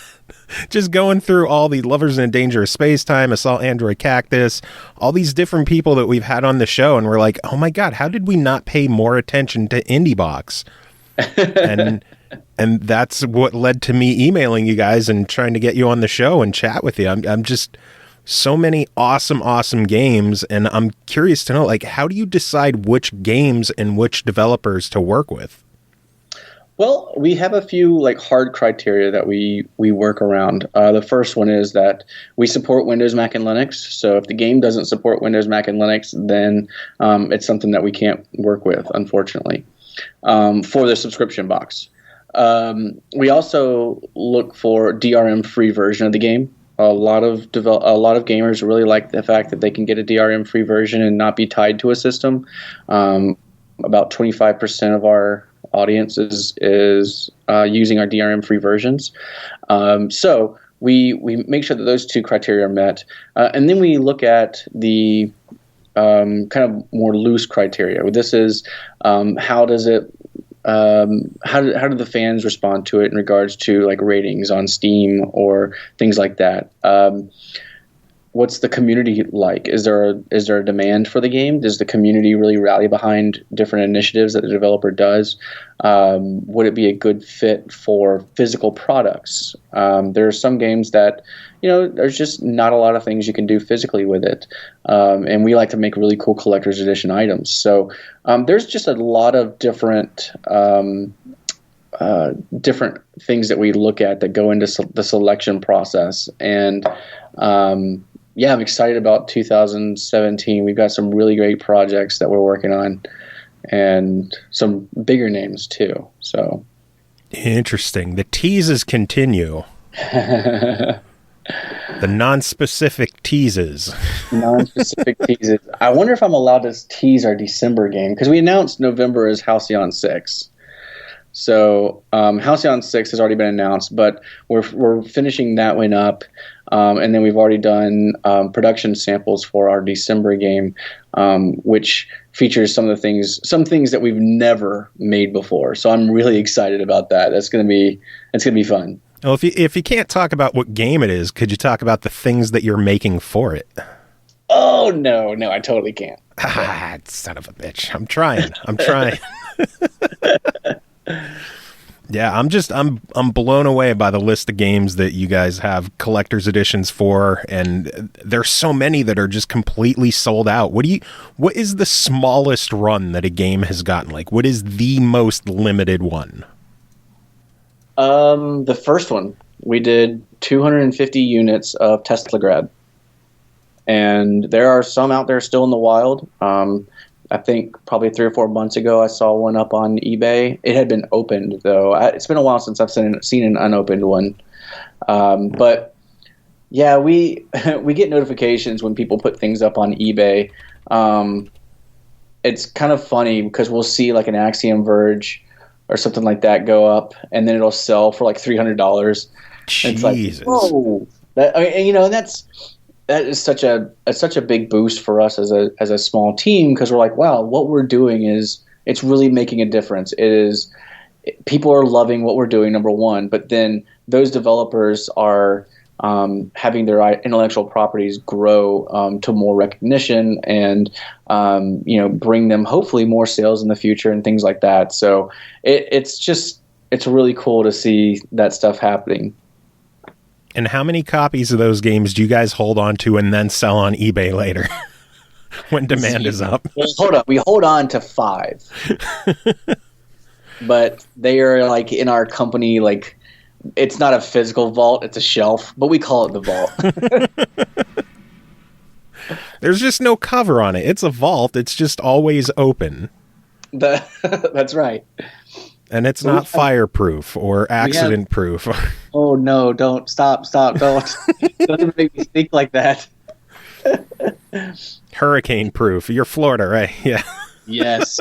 just going through all the Lovers in a Dangerous Space Time, Assault Android Cactus, all these different people that we've had on the show, and we're like, oh my God, how did we not pay more attention to IndieBox? And that's what led to me emailing you guys and trying to get you on the show and chat with you. I'm just so many awesome games, and I'm curious to know, like, how do you decide which games and which developers to work with? Well, we have a few like hard criteria that we work around. The first one is that we support Windows, Mac, and Linux. So if the game doesn't support Windows, Mac, and Linux, then it's something that we can't work with, unfortunately, for the subscription box. We also look for DRM-free version of the game. A lot of gamers really like the fact that they can get a DRM-free version and not be tied to a system. About 25% of our audience is using our DRM-free versions. So we make sure that those two criteria are met, and then we look at the kind of more loose criteria. This is how does it. How do the fans respond to it in regards to like ratings on Steam or things like that? What's the community like? Is there a demand for the game? Does the community really rally behind different initiatives that the developer does? Would it be a good fit for physical products? There are some games that, there's just not a lot of things you can do physically with it. And we like to make really cool collector's edition items. So there's just a lot of different things that we look at that go into the selection process. And yeah, I'm excited about 2017. We've got some really great projects that we're working on, and some bigger names too. So interesting. The teases continue. The non-specific teases. Non-specific teases. I wonder if I'm allowed to tease our December game, because we announced November as Halcyon 6. So Halcyon 6 has already been announced, but we're finishing that one up. And then we've already done production samples for our December game, which features some things that we've never made before. So I'm really excited about that. It's gonna be fun. Well, if you can't talk about what game it is, could you talk about the things that you're making for it? Oh no, I totally can't. Son of a bitch! I'm trying. Yeah, I'm blown away by the list of games that you guys have collector's editions for, and there's so many that are just completely sold out. What is the smallest run that a game has gotten? Like, what is the most limited one? The first one, we did 250 units of Teslagrad, and there are some out there still in the wild. I think probably 3 or 4 months ago, I saw one up on eBay. It had been opened, though. It's been a while since I've seen an unopened one. But yeah, we get notifications when people put things up on eBay. It's kind of funny because we'll see like an Axiom Verge or something like that go up, and then it'll sell for like $300. Jesus. It's like, whoa! That is such a big boost for us as a small team, because we're like, wow, what we're doing it's really making a difference. People are loving what we're doing, number one, but then those developers are having their intellectual properties grow to more recognition and bring them hopefully more sales in the future and things like that. So it's really cool to see that stuff happening. And how many copies of those games do you guys hold on to and then sell on eBay later when demand is up? Well, hold on. We hold on to 5. But they are like in our company, like it's not a physical vault, it's a shelf, but we call it the vault. There's just no cover on it. It's a vault. It's just always open. That's right. And it's not fireproof or accident proof. Oh no, don't stop, don't. Don't even make me speak like that. Hurricane proof. You're Florida, right? Yeah. Yes.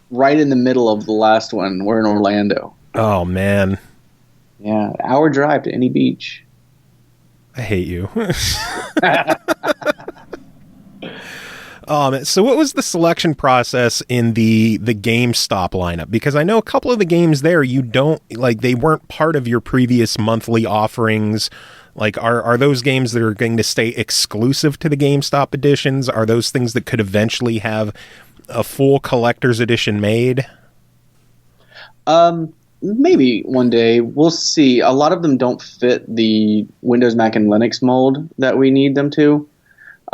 Right in the middle of the last one. We're in Orlando. Oh man. Yeah. Hour drive to any beach. I hate you. So what was the selection process in the GameStop lineup? Because I know a couple of the games there they weren't part of your previous monthly offerings. Like, are those games that are going to stay exclusive to the GameStop editions? Are those things that could eventually have a full collector's edition made? Maybe one day. We'll see. A lot of them don't fit the Windows, Mac, and Linux mold that we need them to.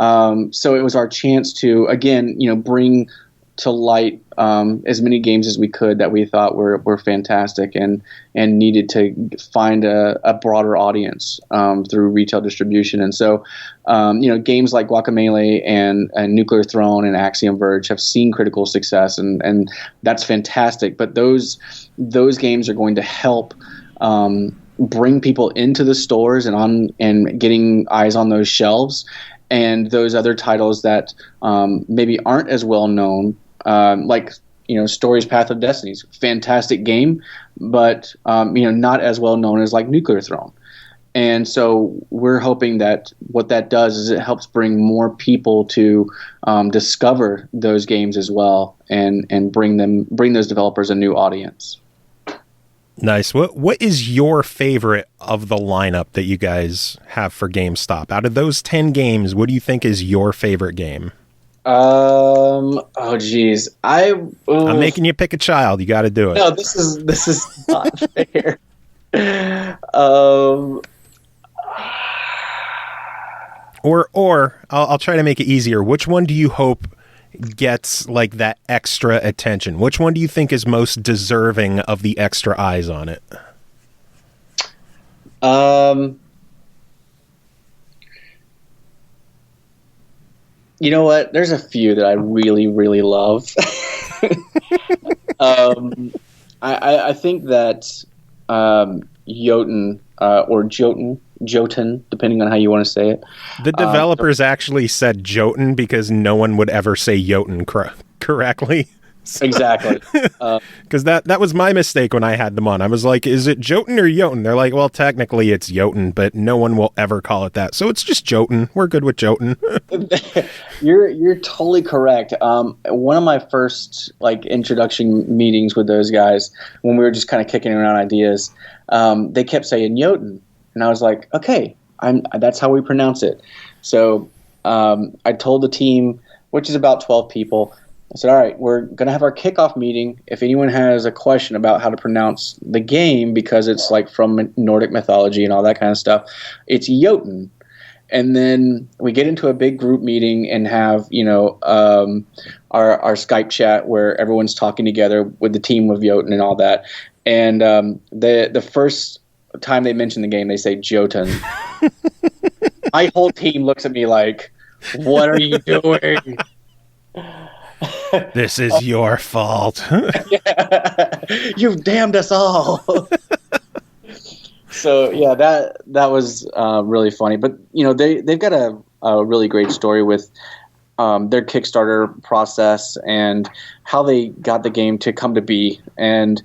So it was our chance to, again, bring to light as many games as we could that we thought were fantastic and needed to find a broader audience through retail distribution. And so, games like Guacamelee and Nuclear Throne and Axiom Verge have seen critical success, and that's fantastic. But those games are going to help bring people into the stores and getting eyes on those shelves. And those other titles that maybe aren't as well known, like Stories Path of Destinies, fantastic game, but not as well known as like Nuclear Throne. And so we're hoping that what that does is it helps bring more people to discover those games as well, and bring those developers a new audience. Nice. What is your favorite of the lineup that you guys have for GameStop? Out of those 10 games, what do you think is your favorite game? Oh geez. I'm making you pick a child. You got to do it. No, this is not fair. Or I'll try to make it easier. Which one do you hope gets like that extra attention? Which one do you think is most deserving of the extra eyes on it? You know what? There's a few that I really, really love. I think that Jotun or Jotun, depending on how you want to say it. The developers actually said Jotun because no one would ever say Jotun correctly. Exactly. Because that was my mistake when I had them on. I was like, is it Jotun or Jotun? They're like, well, technically it's Jotun, but no one will ever call it that. So it's just Jotun. We're good with Jotun. You're totally correct. One of my first introduction meetings with those guys, when we were just kind of kicking around ideas, they kept saying Jotun, and I was like, okay, that's how we pronounce it. So I told the team, which is about 12 people, I said, all right, we're going to have our kickoff meeting. If anyone has a question about how to pronounce the game, because it's from Nordic mythology and all that kind of stuff, it's Jotun. And then we get into a big group meeting and have, our Skype chat where everyone's talking together with the team of Jotun and all that. And the first time they mention the game, they say Jotun. My whole team looks at me like, what are you doing? This is your fault. You've damned us all. So yeah, that was really funny. But they've got a really great story with their Kickstarter process and how they got the game to come to be. And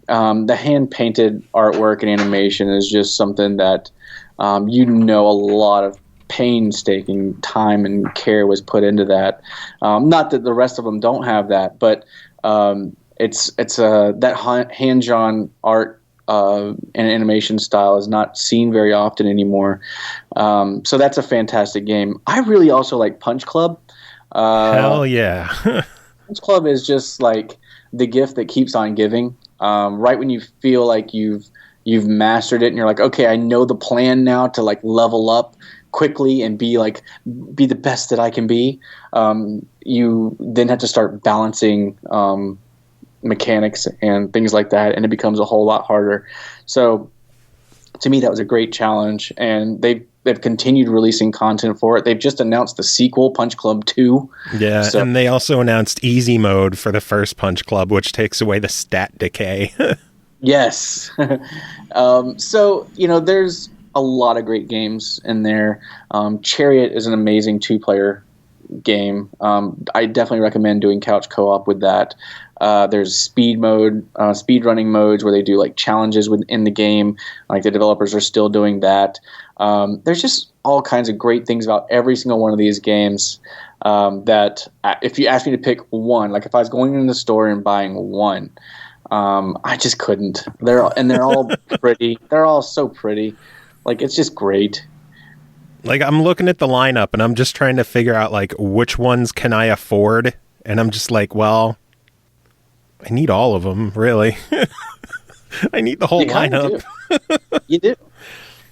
the hand painted artwork and animation is just something that a lot of painstaking time and care was put into that. Not that the rest of them don't have that, but it's that hand-drawn art and animation style is not seen very often anymore. So that's a fantastic game. I really also like Punch Club. Hell yeah. Punch Club is just like the gift that keeps on giving. Right when you feel like you've mastered it and you're like, okay, I know the plan now to level up quickly and be the best that I can be. You then have to start balancing mechanics and things like that, and it becomes a whole lot harder. So to me, that was a great challenge, and they've continued releasing content for it. They've just announced the sequel, Punch Club 2. Yeah, and they also announced easy mode for the first Punch Club, which takes away the stat decay. Yes. So, there's a lot of great games in there. Chariot is an amazing 2-player game. I definitely recommend doing couch co-op with that. There's speed running modes where they do challenges within the game. The developers are still doing that. There's just all kinds of great things about every single one of these games that if you asked me to pick one, if I was going in the store and buying one, I just couldn't. They're all pretty. They're all so pretty. It's just great. I'm looking at the lineup and I'm just trying to figure out which ones can I afford, and I'm just well, I need all of them, really. I need the whole lineup. You do.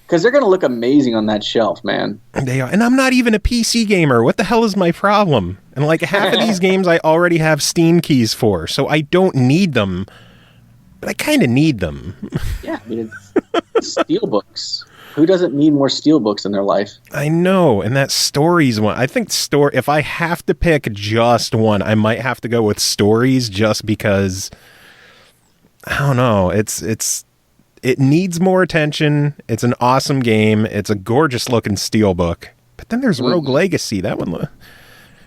Because they're going to look amazing on that shelf, man. They are. And I'm not even a PC gamer. What the hell is my problem? And half of these games I already have Steam keys for, so I don't need them. But I kind of need them. Yeah, Steelbooks. Who doesn't need more Steelbooks in their life? I know, and that Stories one. I think if I have to pick just one, I might have to go with Stories, just because I don't know. It needs more attention. It's an awesome game. It's a gorgeous looking Steelbook. But then there's Rogue Legacy. That one,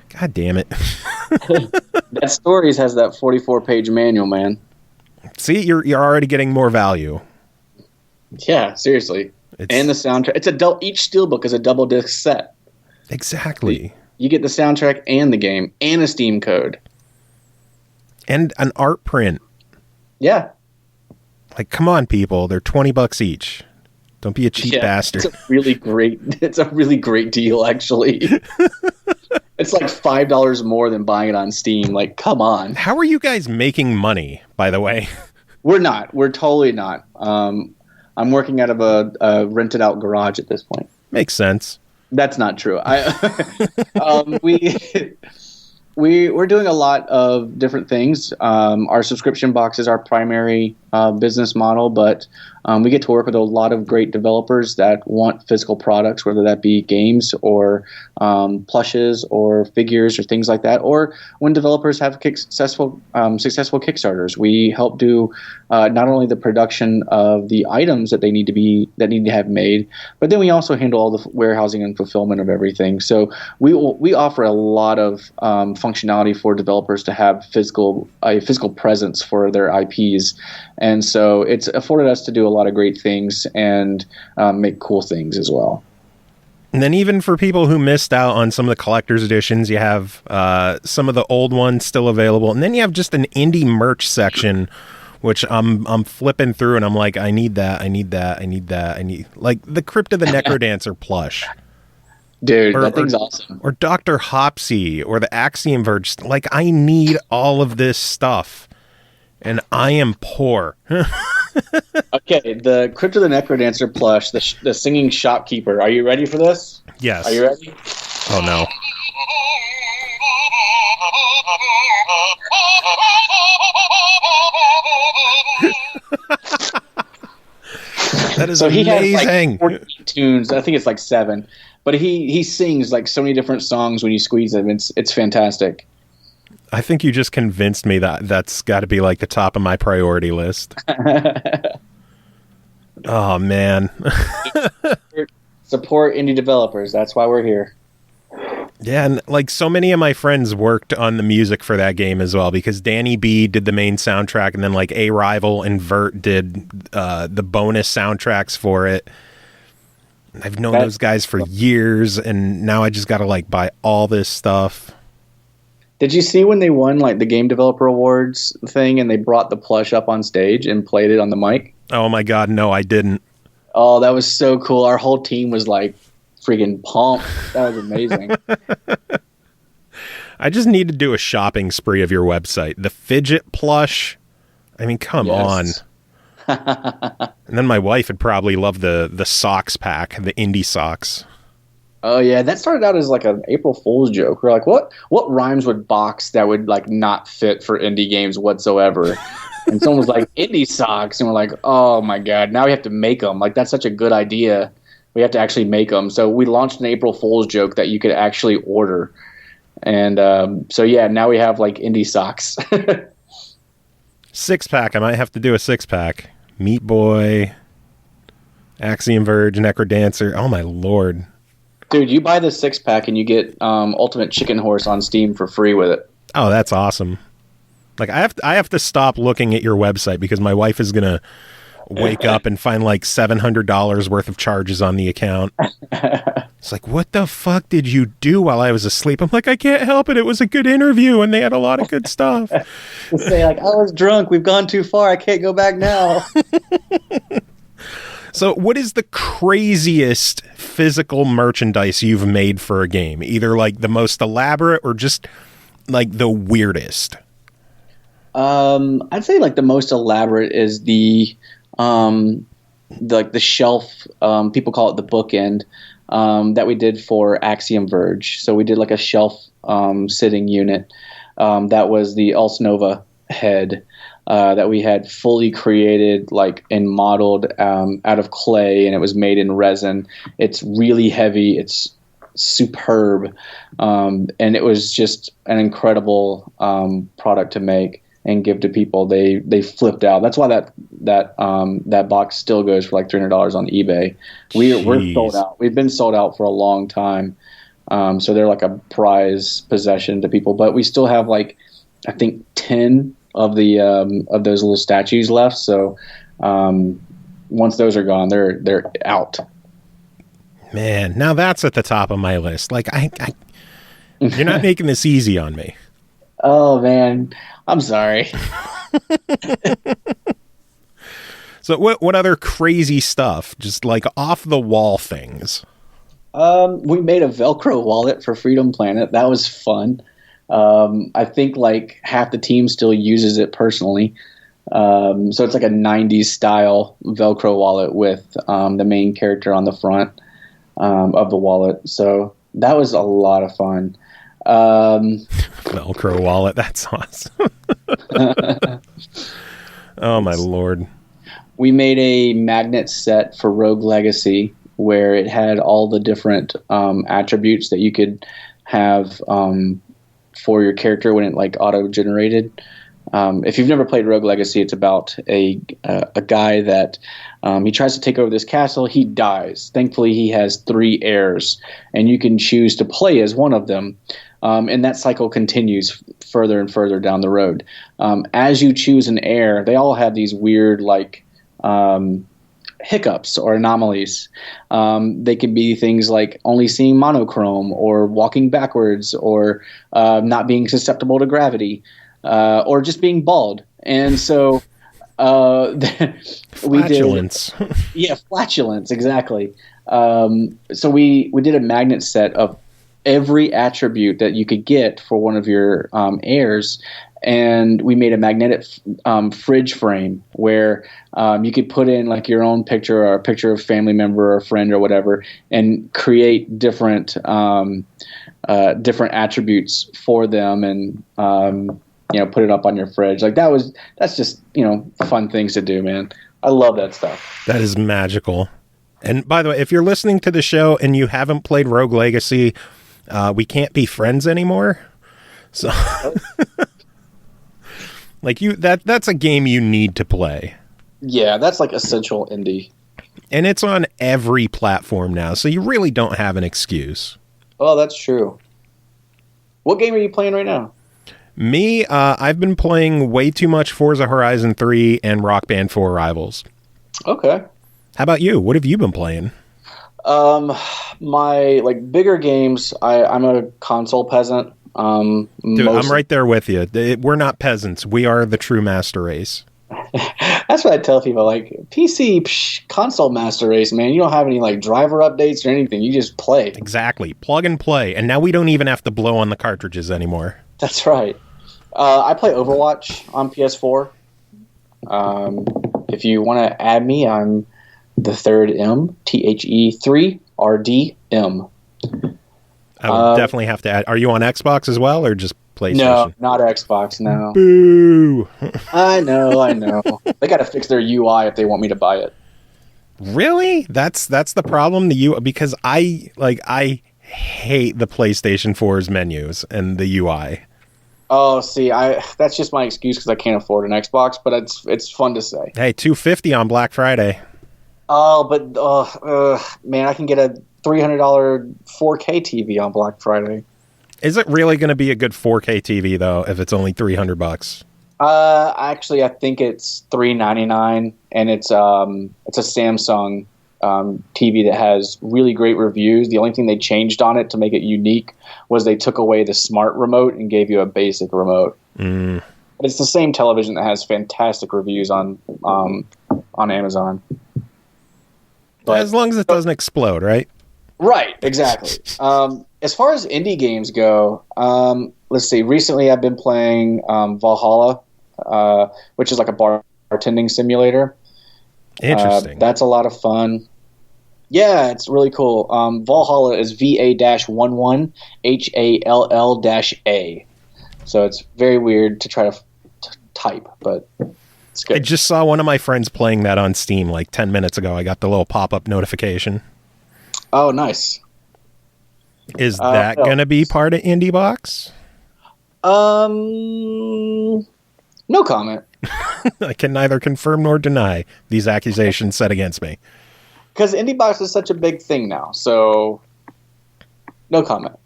God damn it. That Stories has that 44-page manual, man. See, you're already getting more value. Yeah, seriously. And the soundtrack. Each Steelbook is a double disc set. Exactly. You get the soundtrack and the game and a Steam code. And an art print. Yeah. Come on, people. They're $20 each. Don't be a cheap bastard. It's a really great deal, actually. It's $5 more than buying it on Steam. Come on. How are you guys making money, by the way? We're not. We're totally not. I'm working out of a rented out garage at this point. Makes sense. That's not true. We're doing a lot of different things. Our subscription box is our primary business model, but we get to work with a lot of great developers that want physical products, whether that be games or plushes or figures or things like that. Or when developers have successful Kickstarters, we help do not only the production of the items that need to have made, but then we also handle all the warehousing and fulfillment of everything. So we offer a lot of functionality for developers to have a physical presence for their IPs, and so it's afforded us to do a lot of great things and make cool things as well. And then even for people who missed out on some of the collector's editions, you have some of the old ones still available, and then you have just an indie merch section, which I'm flipping through, and I'm like, I need that, like the Crypt of the Necrodancer plush. Dude, that thing's awesome. Or Dr. Hopsy, or the Axiom Verge. Like, I need all of this stuff, and I am poor. Okay, the Crypt of the Necrodancer plush, the singing shopkeeper. Are you ready for this? Yes. Are you ready? Oh, no. That is amazing. He has like 14 tunes. I think it's like 7. But he sings like so many different songs when you squeeze him. It's fantastic. I think you just convinced me that that's got to be like the top of my priority list. Oh, man. Support indie developers. That's why we're here. Yeah, and like so many of my friends worked on the music for that game as well, because Danny B did the main soundtrack, and then like A Rival and Vert did the bonus soundtracks for it. I've known those guys for years, and now I just got to like buy all this stuff. Did you see when they won like the Game Developer Awards thing and they brought the plush up on stage and played it on the mic? Oh my God, no, I didn't. Oh, that was so cool. Our whole team was like freaking pumped. That was amazing. I just need to do a shopping spree of your website. The fidget plush. I mean, come on. And then my wife would probably love the socks pack, the indie socks. Oh yeah, that started out as like an April Fool's joke. We're like, what rhymes with box that would like not fit for indie games whatsoever? And someone was like, indie socks, and we're like, oh my God, now we have to make them. Like, that's such a good idea. We have to actually make them. So we launched an April Fool's joke that you could actually order. And so yeah, now we have like indie socks. 6-pack. I might have to do a 6-pack. Meat Boy, Axiom Verge, Necrodancer. Oh my Lord. Dude, you buy the 6-pack and you get Ultimate Chicken Horse on Steam for free with it. Oh, that's awesome. Like I have to stop looking at your website because my wife is going to wake up and find like $700 worth of charges on the account. It's like, what the fuck did you do while I was asleep? I'm like, I can't help it. It was a good interview and they had a lot of good stuff. Say like, I was drunk. We've gone too far. I can't go back now. So what is the craziest physical merchandise you've made for a game? Either like the most elaborate or just like the weirdest? I'd say like the most elaborate is the shelf. People call it the bookend that we did for Axiom Verge. So we did like a shelf sitting unit that was the Ulce Nova head. That we had fully created like and modeled out of clay, and it was made in resin. It's really heavy. It's superb, and it was just an incredible product to make and give to people. They flipped out. That's why that box still goes for like $300 on eBay. We're sold out. We've been sold out for a long time, so they're like a prize possession to people. But we still have like I think 10 of the of those little statues left. So once those are gone, they're out. Man, now that's at the top of my list. Like you're not making this easy on me. Oh man, I'm sorry. So what other crazy stuff? Just like off the wall things. We made a Velcro wallet for Freedom Planet. That was fun. I think like half the team still uses it personally. So it's like a 90s style Velcro wallet with the main character on the front of the wallet. So that was a lot of fun. Velcro wallet. That's awesome. Oh my lord. We made a magnet set for Rogue Legacy where it had all the different attributes that you could have for your character when it like auto-generated. If you've never played Rogue Legacy, it's about a guy that he tries to take over this castle. He dies. Thankfully, he has 3 heirs, and you can choose to play as one of them. And that cycle continues further and further down the road. As you choose an heir, they all have these weird like hiccups or anomalies. They can be things like only seeing monochrome or walking backwards or not being susceptible to gravity. Or just being bald. And so we Flatulence. Yeah, flatulence, exactly. So we did a magnet set of every attribute that you could get for one of your heirs, and we made a magnetic fridge frame where you could put in like your own picture or a picture of a family member or a friend or whatever and create different attributes for them and put it up on your fridge. Like that's just, fun things to do, man. I love that stuff. That is magical. And by the way, if you're listening to the show and you haven't played Rogue Legacy, we can't be friends anymore. So like that's a game you need to play. Yeah, that's like essential indie. And it's on every platform now, so you really don't have an excuse. Oh, that's true. What game are you playing right now? Me, I've been playing way too much Forza Horizon 3 and Rock Band 4 Rivals. Okay. How about you? What have you been playing? My like bigger games, I'm a console peasant. Dude, I'm right there with you. We're not peasants. We are the true master race. That's what I tell people. Like PC, console master race, man. You don't have any like driver updates or anything. You just play. Exactly. Plug and play. And now we don't even have to blow on the cartridges anymore. That's right. I play Overwatch on PS4. If you want to add me, I'm the third M, THE3RDM. I would definitely have to add. Are you on Xbox as well, or just PlayStation? No, not Xbox, no. Boo! I know. They got to fix their UI if they want me to buy it. Really? That's the problem. Because I hate the PlayStation 4's menus and the UI. Oh, see, that's just my excuse because I can't afford an Xbox, but it's fun to say. Hey, $250 on Black Friday. Oh, but man, I can get a $300 4K TV on Black Friday. Is it really going to be a good 4K TV though if it's only $300? Actually, I think it's $399, and it's a Samsung TV that has really great reviews. The only thing they changed on it to make it unique was they took away the smart remote and gave you a basic remote. But it's the same television that has fantastic reviews on Amazon. But as long as it doesn't explode, right? Right, exactly. As far as indie games go, let's see. Recently, I've been playing Valhalla, which is like a bartending simulator. Interesting. That's a lot of fun. Yeah, it's really cool. Valhalla is VA-11 HALL-A. So it's very weird to try to type, but it's good. I just saw one of my friends playing that on Steam like 10 minutes ago. I got the little pop-up notification. Oh, nice. Is that going to be part of IndieBox? No comment. I can neither confirm nor deny these accusations set against me. Because IndieBox is such a big thing now, so no comment.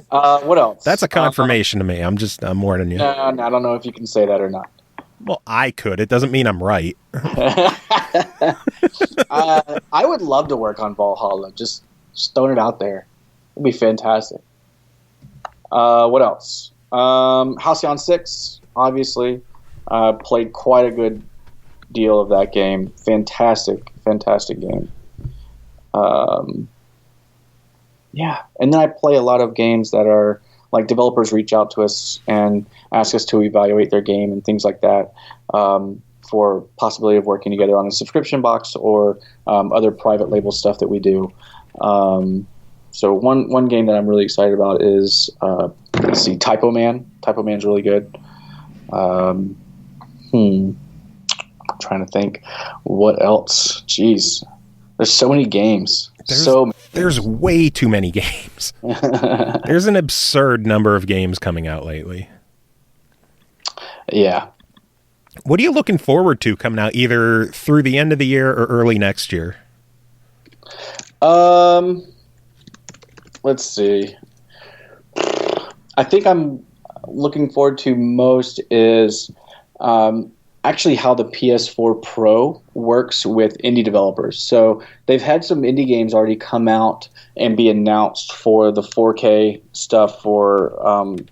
What else? That's a confirmation to me. I'm warning you. No, I don't know if you can say that or not. Well, I could. It doesn't mean I'm right. I would love to work on Valhalla. Just throwing it out there. It'd be fantastic. What else? Halcyon 6, obviously. Played quite a good deal of that game. Fantastic game. Yeah. And then I play a lot of games that are like developers reach out to us and ask us to evaluate their game and things like that for possibility of working together on a subscription box or other private label stuff that we do. So one game that I'm really excited about is Typo Man. Typo Man's really good. I'm trying to think. What else? Jeez. There's so many games. There's way too many games. There's an absurd number of games coming out lately. Yeah. What are you looking forward to coming out either through the end of the year or early next year? Let's see. I think I'm looking forward to most is actually how the PS4 Pro works with indie developers. So they've had some indie games already come out and be announced for the 4K stuff for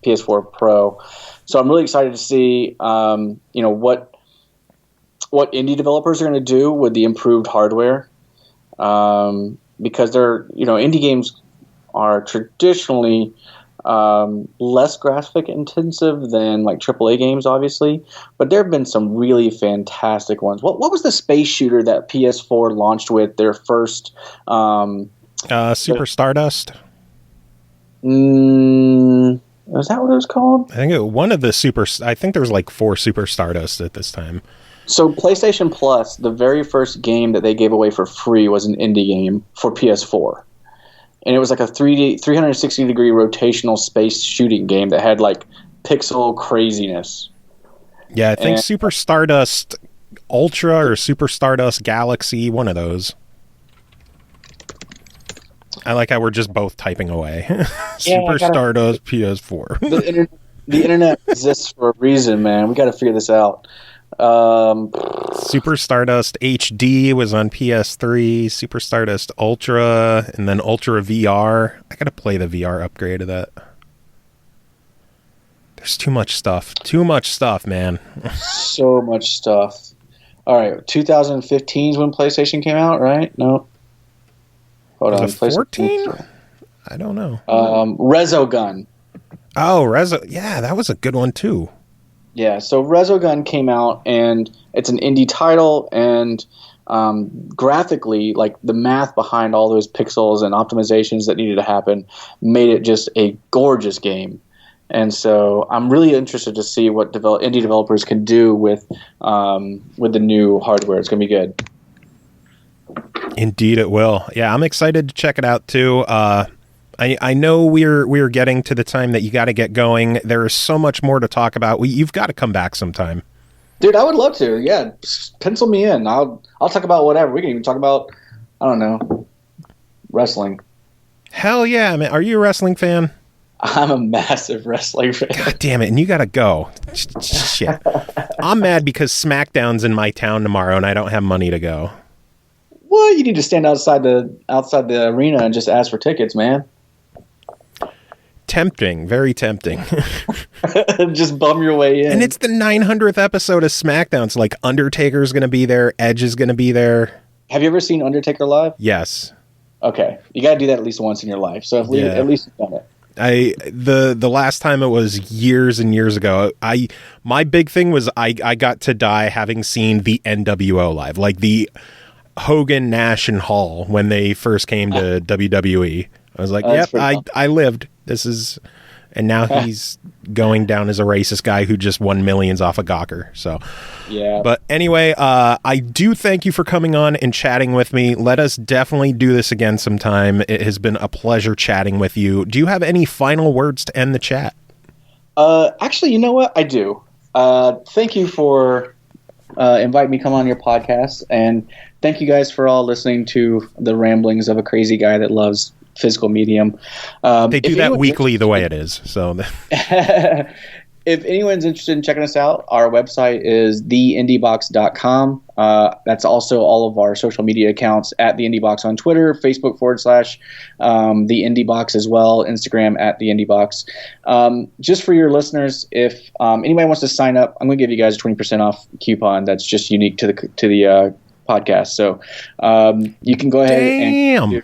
PS4 Pro. So I'm really excited to see, what indie developers are going to do with the improved hardware, because they're, indie games are traditionally less graphic intensive than like AAA games, obviously, but there have been some really fantastic ones. What was the space shooter that PS4 launched with their first? Super Stardust. Was that what it was called? I think I think there was like 4 Super Stardust at this time. So PlayStation Plus, the very first game that they gave away for free was an indie game for PS4. And it was like a 360-degree rotational space shooting game that had like pixel craziness. Yeah, I think Super Stardust Ultra or Super Stardust Galaxy, one of those. I like how we're just both typing away. Super Stardust PS4. The internet exists for a reason, man. We got to figure this out. Super Stardust HD was on PS3, Super Stardust Ultra, and then Ultra VR. I gotta play the VR upgrade of that. There's too much stuff. Too much stuff, man. So much stuff. All right, 2015 is when PlayStation came out, right? No. Hold on. 14? I don't know. Resogun. Oh, yeah, that was a good one too. Yeah, so Resogun came out, and it's an indie title, and graphically, like the math behind all those pixels and optimizations that needed to happen made it just a gorgeous game. And so I'm really interested to see what indie developers can do with the new hardware. It's going to be good. Indeed, it will. Yeah, I'm excited to check it out too. I know we're getting to the time that you got to get going. There is so much more to talk about. You've got to come back sometime, dude. I would love to. Yeah, pencil me in. I'll talk about whatever. We can even talk about, I don't know, wrestling. Hell yeah, man! Are you a wrestling fan? I'm a massive wrestling fan. God damn it! And you got to go. Shit. I'm mad because SmackDown's in my town tomorrow, and I don't have money to go. Well, you need to stand outside the arena and just ask for tickets, man. Tempting, very tempting. Just bum your way in. And it's the 900th episode of SmackDown. It's like Undertaker's going to be there. Edge is going to be there. Have you ever seen Undertaker live? Yes. Okay. You got to do that at least once in your life. So at least you've done it. The last time it was years and years ago. My big thing was I got to die having seen the NWO live, like the Hogan, Nash, and Hall when they first came to WWE. I was like, yep, I lived. This is, and now he's going down as a racist guy who just won millions off of Gawker. So, yeah. But anyway, I do thank you for coming on and chatting with me. Let us definitely do this again sometime. It has been a pleasure chatting with you. Do you have any final words to end the chat? Actually, you know what? I do. Thank you for inviting me to come on your podcast, and thank you guys for all listening to the ramblings of a crazy guy that loves physical medium. They do that weekly the way it is. So if anyone's interested in checking us out, our website is theindiebox.com. That's also all of our social media accounts at The IndieBox on Twitter, Facebook / The IndieBox as well, Instagram at The IndieBox. Just for your listeners, if anybody wants to sign up, I'm going to give you guys a 20% off coupon that's just unique to the podcast. So you can go ahead and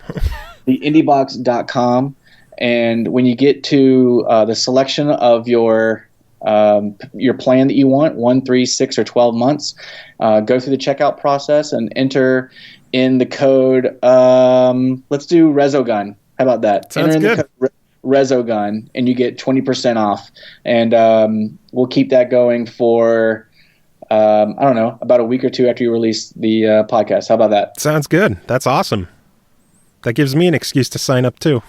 theindiebox.com, and when you get to the selection of your plan that you want, 1, 3, 6, or 12 months, go through the checkout process and enter in the code. Let's do Resogun. How about that? Sounds enter in good. The code Resogun, and you get 20% off. And we'll keep that going for I don't know, about a week or two after you release the podcast. How about that? Sounds good. That's awesome. That gives me an excuse to sign up too.